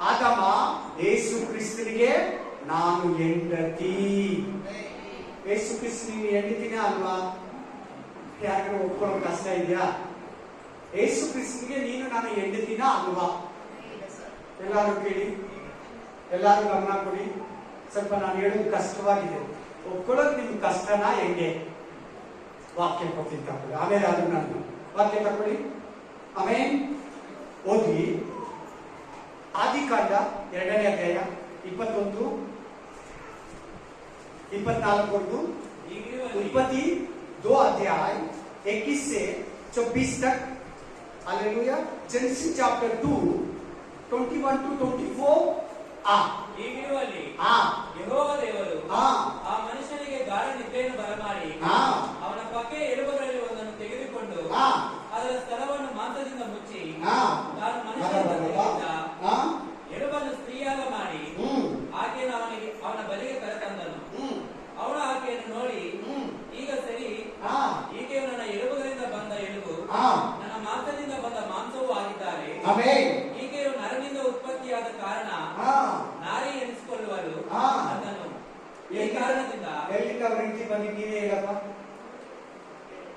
S4: ಆದಮ, ಯೇಸು ಕ್ರಿಸ್ತನಿಗೆ ನಾನು ಹೆಂಡತಿ. ಯೇಸು ಕ್ರಿಸ್ತನಿಗೆ ಹೆಂಡತಿನೇ ಅಲ್ವಾ? ಯಾರಿಗೂ ಒಪ್ಕೊಳ್ಳೋ ಕಷ್ಟ ಇದೆಯಾ? ಯೇಸು ಕ್ರಿಸ್ತನಿಗೆ ನೀನು ನಾನು ಹೆಂಡತಿನ ಅಲ್ವಾ? ಎಲ್ಲಾರು ಕೇಳಿ, ಎಲ್ಲಾರು ಗಮನ ಕೊಡಿ. ಸ್ವಲ್ಪ ನಾನು ಹೇಳೋದು ಕಷ್ಟವಾಗಿದೆ, ಒಪ್ಕೊಳ್ಳೋದು ನಿಮ್ಗೆ ಕಷ್ಟನಾ ಹೆಂಗೆ? ವಾಕ್ಯ ಕೊಡ್ತೀನಿ ತಗೊಳ್ಳಿ, ಆಮೇಲೆ ಅದು ನಾನು ವಾಕ್ಯ ತಗೊಳ್ಳಿ. ಆಮೇಲೆ ಓದಿ ಆದಿಕಾಂಡ 2ನೇ ಅಧ್ಯಾಯ 21, 24, उत्पत्ति 2 अध्याय 21 से 24 तक। हालेलुया। Genesis chapter 2 21 to 24.
S2: ಹೀಗಿರುವಲ್ಲಿ ಯೆಹೋವ ದೇವರು ಆ ಮನುಷ್ಯನಿಗೆ ಗಾಢ ನಿದ್ರೆಯನ್ನು ಬರಮಾಡಿ ಅವನ ಪಕ್ಕೆ ಎಲುಬುಗಳಲ್ಲಿ ಒಂದನ್ನು ತೆಗೆದುಕೊಂಡು ಅದರ ಸ್ಥಳವನ್ನು ಮಾಂಸದಿಂದ ಮುಚ್ಚಿ ತಾನು ಮನುಷ್ಯನಿಂದ ಎಲುಬನ್ನು ಸ್ತ್ರೀಯಾಗ ಮಾಡಿ ಆಕೆಯನ್ನು ಅವನ ಬಳಿಗೆ ಕರೆತಂದನು. ಅವನು ಆಕೆಯನ್ನು ನೋಡಿ, ಈಗ ಸರಿ, ಈಕೆಯು ನನ್ನ ಎಲುಬುಗಳಿಂದ ಬಂದ ಎಲುಬು, ನನ್ನ ಮಾಂಸದಿಂದ ಬಂದ ಮಾಂಸವೂ ಆಗಿದ್ದಾರೆ. ಈಕೆಯು ನರನಿಂದ ಉತ್ಪತ್ತಿಯಾದ ಕಾರಣ ನಾರಿ ಎನಿಸಿಕೊಳ್ಳುವಳು ಅಂದನು. ಈ ಕಾರಣದಿಂದ
S4: ಎಲ್ಲಿಂದ ಅವರ ಹೆಂಡತಿ ಬಂದಿದ್ದೀರಿ ಹೇಳಪ್ಪ?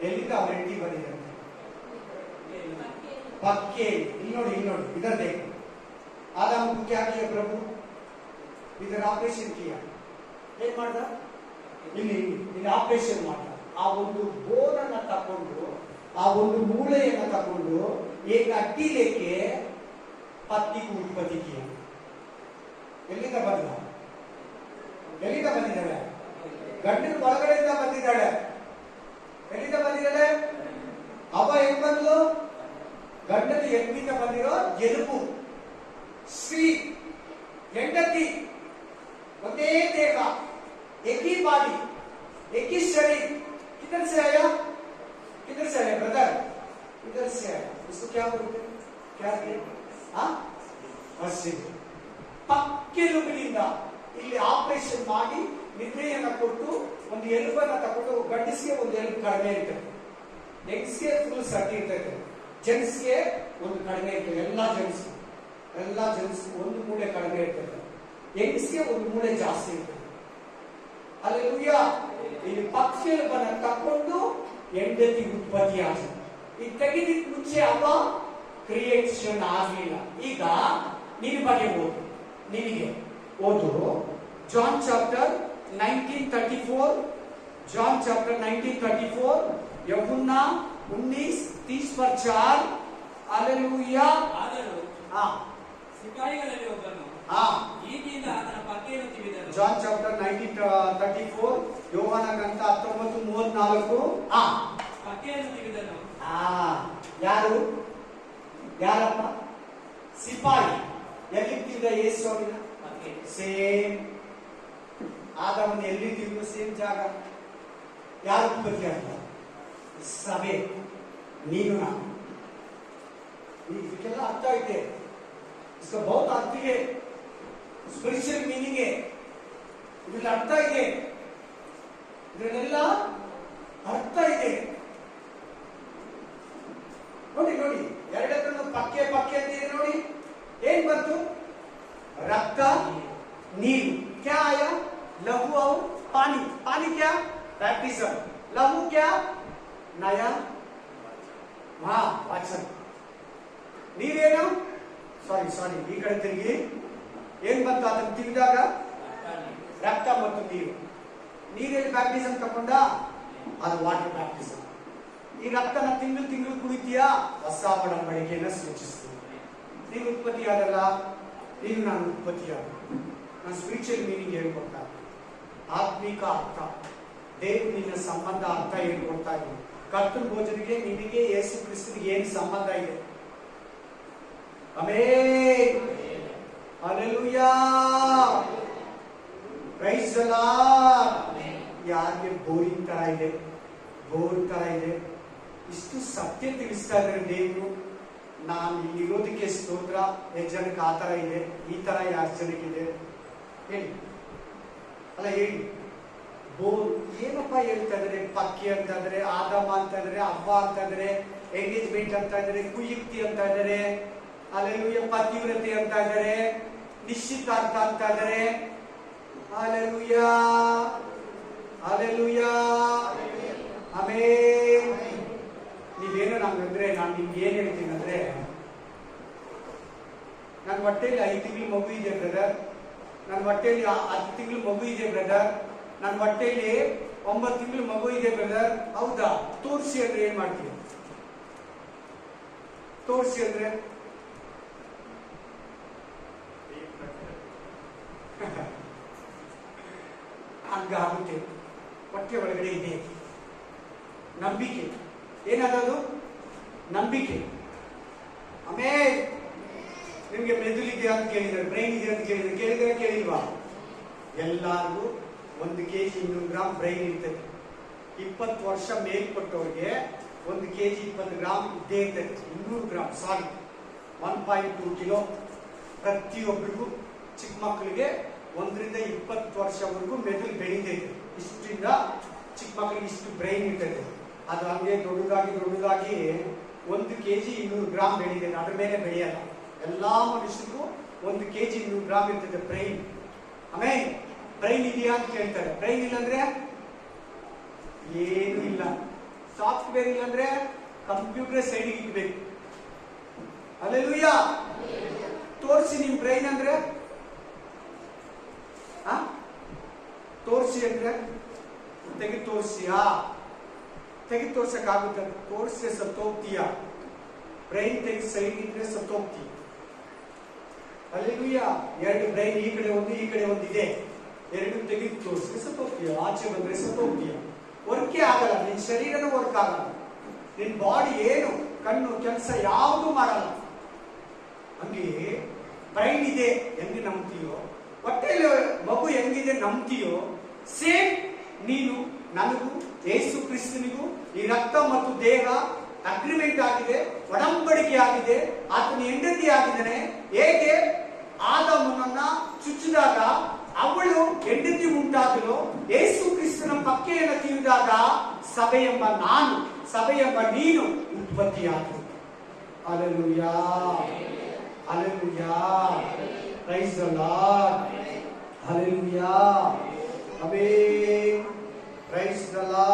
S4: ಎಲ್ಲಿಂದ ಅವರ ಹೆಂಡತಿ ಬಂದಿದ್ದಾರೆ? ಪಕ್ಕೆ. ಇಲ್ಲಿ ನೋಡಿ, ಇಲ್ಲಿ ನೋಡಿ, इधर देखो। आदम को क्या किया प्रभु? इधर ऑपरेशन किया। ಏನ್ ಮಾಡ್ದ? ಇಲ್ಲಿ ಆಪರೇಷನ್ ಮಾಡ್ದ. ಆ ಒಂದು ಬೋನನ್ನ ತಕೊಂಡು, ಆ ಒಂದು ಮೂಳೆಯನ್ನ ತಕೊಂಡು एक अड्डी लेके पत्नी को उत्पत्ति किया। ಎಲ್ಲಿಂದ ಬಂದ? ಎಲ್ಲಿಂದ ಬಂದಿದ್ದಾಳೆ? ಗಂಡನ ಒಳಗಡೆಯಿಂದ ಬಂದಿದ್ದಾಳೆ. ಎಲ್ಲಿಂದ ಬಂದಿದ್ದಾಳೆ? ಅವ ಹೆಂಗ್ ಬಂದ್ಲು? ಗಂಡನ ಎಲ್ಲಿಂದ ಬಂದಿರೋ ಎಲುಬು. ಸ್ತ್ರೀ, ಹೆಂಡತಿ, ಒಂದೇ ದೇಹ, एक ही बॉडी, एक ही शरीर। किधर से आया? किधर से आया ब्रदर? इधर से आया। इसको क्या बोलते हैं? क्या ಪಕ್ಕೆಲುಬಿನಿಂದ ಇಲ್ಲಿ ಆಪರೇಷನ್ ಮಾಡಿ ನಿದ್ರೆಯನ್ನ ಕೊಟ್ಟು ಒಂದು ಎಲುಬನ್ನ ತಗೊಂಡು, ಗಂಡಸಿಗೆ ಒಂದು ಎಲುಬು ಕಡಿಮೆ ಇರ್ತದೆ, ಹೆಂಗಸಿಗೆ ಫುಲ್ ಸಟ್ಟಿ ಇರ್ತದೆ, ಜೆಂಟ್ಸ್ಗೆ ಒಂದು ಕಡಿಮೆ ಇರ್ತದೆ. ಎಲ್ಲ ಜೆಂಟ್ಸ್ ಒಂದು ಮೂಳೆ ಕಡಿಮೆ ಇರ್ತದೆ, ಹೆಂಗಸಿಗೆ ಒಂದು ಮೂಳೆ ಜಾಸ್ತಿ ಇರ್ತದೆ. ಹಲ್ಲೆಲೂಯಾ. ಇಲ್ಲಿ ಪಕ್ಕೆಲುಬನ್ನ ತಕೊಂಡು ಹೆಂಡತಿ ಉತ್ಪತ್ತಿ ಆಗಿದೆ. ಈ ತೆಗೆದಿದ್ದ ಮುಂಚೆ ಅವ ಕ್ರಿಯೇಷನ್ ಆಗಲಿಲ್ಲ. ಈಗ ನಿನ್ನ ಬಗ್ಗೆ ಓದು, ನಿನಗೆ ಓದು. ಜಾನ್ ಚಾಪ್ಟರ್ 19:34, ಜಾನ್ ಚಾಪ್ಟರ್ 19:34, ಯೂಹನ್ನ 19:30-4. हालेलुया.
S2: ಆದರೂ ಸಿಪಾಯಿಗಳಲ್ಲಿ ಒಬ್ಬನು ಈಗಿಂದ ಆತನ ಪಕ್ಕೆಯನ್ನು ತಿವಿದನು.
S4: ಜಾನ್ ಚಾಪ್ಟರ್ 19:34, ಯೋಹಾನ ಗ್ರಂಥ 19:34.
S2: ಪಕ್ಕೆಯನ್ನು ತಿವಿದನು.
S4: ಯಾರಪ್ಪ? ಸಿಪಾಯಿ. ಎಲ್ಲಿ ತಿಂದ? ಯೇಸುವಿನ ಸೇಮ್. ಆದವನು ಎಲ್ಲಿ ತಿಂದು ಸೇಮ್ ಜಾಗ. ಯಾರು ಉತ್ಪತ್ತಿ ಆಗ್ತಾರೆ? ಸಭೆ, ನೀನು ನಾನು. ಇದಕ್ಕೆಲ್ಲ ಅರ್ಥ ಐತೆ. इसका बहुत अर्थ है, स्पिरिचुअल मीनिंग है. ಇದರಲ್ಲಿ ಅರ್ಥ ಇದೆ, ಇದರಲ್ಲೆಲ್ಲ ಅರ್ಥ ಇದೆ. ನೋಡಿ ನೋಡಿ, ಎರಡಕ್ಕೂ ಪಕ್ಕೆ ಅಂತಿದೆ ನೋಡಿ. ಏನ್ ಬಂತು? ರಕ್ತ, ನೀರು. क्या आया? लहू और पानी. पानी क्या? बैप्टिज्म. लहू क्या? नया वचन. ನೀರೇನು? ಸಾರಿ, ಈ ಕಡೆ ತಿರುಗಿ. ಏನ್ ಬಂತು? ಅದನ್ನು ತಿಂದಾಗ ರಕ್ತ ಮತ್ತು ನೀರು. ನೀರಲ್ಲಿ ಬ್ಯಾಪ್ಟಿಸಮ್ ತಕೊಂಡ, ಅದು ವಾಟರ್ ಬ್ಯಾಪ್ಟಿಸಮ್. ಈ ರಕ್ತನ ತಿಂಗಳು ಕುಡಿತೀಯಾ? ಹೊಸ ಒಡಂಬಡಿಕೆಯನ್ನು ಸೂಚಿಸ್ತೀನಿ. ನೀನು ಉತ್ಪತ್ತಿ ಆದಲ್ಲ, ನೀನು ನಾನು ಉತ್ಪತ್ತಿಯಾದ. ನಾನು ಸ್ಪಿರಿಚುವಲ್ ಮೀನಿಂಗ್ ಹೇಳ್ಕೊಡ್ತಾ, ಆತ್ಮಿಕ ಅರ್ಥ, ದೇವ್ರು ನಿನ್ನ ಸಂಬಂಧ ಅರ್ಥ ಹೇಳ್ಕೊಡ್ತಾ ಇದ್ದೀನಿ. ಕರ್ತನ ಭೋಜನಿಗೆ ನಿನಗೆ ಯೇಸು ಕ್ರಿಸ್ತನಿಗೆ ಏನು ಸಂಬಂಧ ಇದೆ? ಆಮೆನ್. ಬೋರಿಂಗ್ ತರ ಇದೆ, ಬೋರ್ ತರ ಇದೆ. ಇಷ್ಟು ಸತ್ಯ ತಿಳಿಸ್ತಾ ಇದ್ದಾರೆ ದೇವರು. ನಾನು ಇಲ್ಲಿರೋದಕ್ಕೆ ಸ್ತೋತ್ರ. ಎಷ್ಟು ಜನಕ್ಕೆ ಆ ತರ ಇದೆ, ಈ ತರ ಯಾರು ಜನಕ್ಕಿದೆ ಹೇಳಿ, ಅಲ್ಲ ಹೇಳಿ. ಬೋರ್ ಏನಪ್ಪ ಹೇಳ್ತಾ ಇದಾರೆ? ಪಕ್ಕಿ ಅಂತ ಇದಾರೆ, ಆದಮ ಅಂತ ಇದಾರೆ, ಹಬ್ಬ ಅಂತ ಇದಾರೆ, ಎಂಗೇಜ್ಮೆಂಟ್ ಅಂತ ಇದಾರೆ, ಕುಯುಕ್ತಿ ಅಂತ ಇದಾರೆ, ಅಲ್ಲೆಲ್ಲೂಯ್ಯ ಪತಿವ್ರತೆ ಅಂತ ಇದಾರೆ, ನಿಶ್ಚಿತಾರ್ಥ ಅಂತ ಇದಾರೆ. Alleluia alleluia amen. ನೀವೇನೋ ನಂಗಂದ್ರೆ ನಾನು ನಿಮ್ಗೆ ಏನ್ ಹೇಳ್ತೀನಿ ಅಂದ್ರೆ, ನನ್ನ ಹೊಟ್ಟೆಯಲ್ಲಿ 5 ತಿಂಗಳು ಮಗು ಇದೆ ಬ್ರದರ್, ನನ್ನ ಹೊಟ್ಟೆಯಲ್ಲಿ 10 ತಿಂಗಳು ಮಗು ಇದೆ ಬ್ರದರ್, ನನ್ನ ಹೊಟ್ಟೆಯಲ್ಲಿ 9 ತಿಂಗಳು ಮಗು ಇದೆ ಬ್ರದರ್. ಹೌದಾ? ತೋರಿಸಿ ಅಂದ್ರೆ ಏನ್ ಮಾಡ್ತೀವಿ? ತೋರಿಸಿ ಅಂದ್ರೆ ಹಂಗಾಗುತ್ತೆ. ಹೊಟ್ಟೆ ಒಳಗಡೆ ಇದೆ ನಂಬಿಕೆ. ಏನದು? ನಂಬಿಕೆ. ಆಮೇಲೆ ನಿಮ್ಗೆ ಮೆದುಳಿದೆ ಅಂತ ಕೇಳಿದ್ರೆ, ಬ್ರೈನ್ ಇದೆ ಅಂತ ಕೇಳಿದ್ರೆ ಕೇಳಿಲ್ವಾ? ಎಲ್ಲಾರ್ಗೂ 1 kg 200 ಗ್ರಾಮ್ ಬ್ರೈನ್ ಇರ್ತದೆ. 20 ವರ್ಷ ಮೇಲ್ಪಟ್ಟವ್ರಿಗೆ 1 kg 20 ಗ್ರಾಮ್ ಇದ್ದೇ ಇರ್ತದೆ. 200 ಗ್ರಾಮ್ ಸಾರಿ 1.2 ಕಿಲೋ. ಪ್ರತಿಯೊಬ್ಬರಿಗೂ ಚಿಕ್ಕ ಮಕ್ಕಳಿಗೆ 1 ರಿಂದ 20 ವರ್ಷವರೆಗೂ ಮೆದುಳು ಬೆಳೀತೈತೆ. ಇಷ್ಟಿಂದ ಚಿಕ್ಕ ಮಕ್ಕಳಿಗೆ ಇಷ್ಟು ಬ್ರೈನ್ ಇರ್ತದೆ. ಅದು ಹಂಗೆ ದೊಡ್ಡದಾಗಿ 1 kg 200 ಗ್ರಾಮ್ ಬೆಳೀತದೆ. ಅದ್ರ ಮೇಲೆ ಬೆಳೆಯಲ್ಲ. ಎಲ್ಲಾ ಮನುಷ್ಯರಿಗೂ 1 kg 200 ಗ್ರಾಮ್ ಇರ್ತದೆ ಬ್ರೈನ್. ಆಮೇಲೆ ಬ್ರೈನ್ ಇದೆಯಾ ಅಂತ ಕೇಳ್ತಾರೆ. ಬ್ರೈನ್ ಇಲ್ಲಂದ್ರೆ ಏನು ಇಲ್ಲ. ಸಾಫ್ಟ್ವೇರ್ ಇಲ್ಲಂದ್ರೆ ಕಂಪ್ಯೂಟರ್ ಸೈಡಿಗೆ ಇಟ್ಬೇಕು. ಅಲ್ಲೆಲ್ಲೂಯ್ಯ. ತೋರಿಸಿ ನಿಮ್ ಬ್ರೈನ್ ಅಂದ್ರೆ, ತೋರಿಸಿ ಅಂದ್ರೆ ತೆಗೆದು ತೋರಿಸಿಯಾ? ತೆಗೆದು ತೋರ್ಸಕ್ಕಾಗುತ್ತೆ? ತೋರಿಸಿ ಸತ್ತೋಗ್ತೀಯ. ಬ್ರೈನ್ ತೆಗೆದು ಸೈಡ್ ಇದ್ರೆ ಸತ್ತೋಗ್ತೀಯ. ಅಲ್ಲೆಲ್ಲೂಯ್ಯ. 2 ಬ್ರೈನ್, ಈ ಕಡೆ ಒಂದು ಈ ಕಡೆ ಒಂದಿದೆ. 2 ತೆಗೆದು ತೋರಿಸಿ ಸತ್ತೋಗ್ತೀಯ. ಆಚೆ ಬಂದ್ರೆ ಸತ್ತೋಗ್ತೀಯ. ವರ್ಕೇ ಆಗಲ್ಲ. ನಿನ್ ಶರೀರನೂ ವರ್ಕ್ ಆಗಲ್ಲ. ನಿನ್ ಬಾಡಿ ಏನು ಕಣ್ಣು ಕೆಲಸ ಯಾವುದು ಮಾಡಲ್ಲ. ಹಂಗೆ ಬ್ರೈನ್ ಇದೆ ಹೆಂಗೆ ನಂಬ್ತೀಯೋ, ಹೊಟ್ಟೆಯಲ್ಲಿ ಮಗು ಹೆಂಗಿದೆ ನಂಬ್ತೀಯೋ, ಸೇಮ್ ನೀನು ನನಗೂ ಯೇಸು ಕ್ರಿಸ್ತನಿಗೂ ಈ ರಕ್ತ ಮತ್ತು ದೇಹ ಅಗ್ರಿಮೆಂಟ್ ಆಗಿದೆ, ಒಡಂಬಡಿಕೆ ಆಗಿದೆ. ಆತನ ಹೆಂಡತಿ ಆಗಿದ್ದಾನೆ. ಹೇಗೆ ಆದಾಮನನ್ನ ಚುಚ್ಚಿದಾಗ ಅವಳು ಹೆಂಡತಿ ಉಂಟಾದಳು, ಯೇಸು ಕ್ರಿಸ್ತನ ಪಕ್ಕೆಯನ್ನು ತಿವಿದಾಗ ಸಭೆ ಎಂಬ ನಾನು, ಸಭೆ ಎಂಬ ನೀನು ಉತ್ಪತ್ತಿಯಾದಳು. Hallelujah, hallelujah, praise the Lord, hallelujah, amen, praise the lord.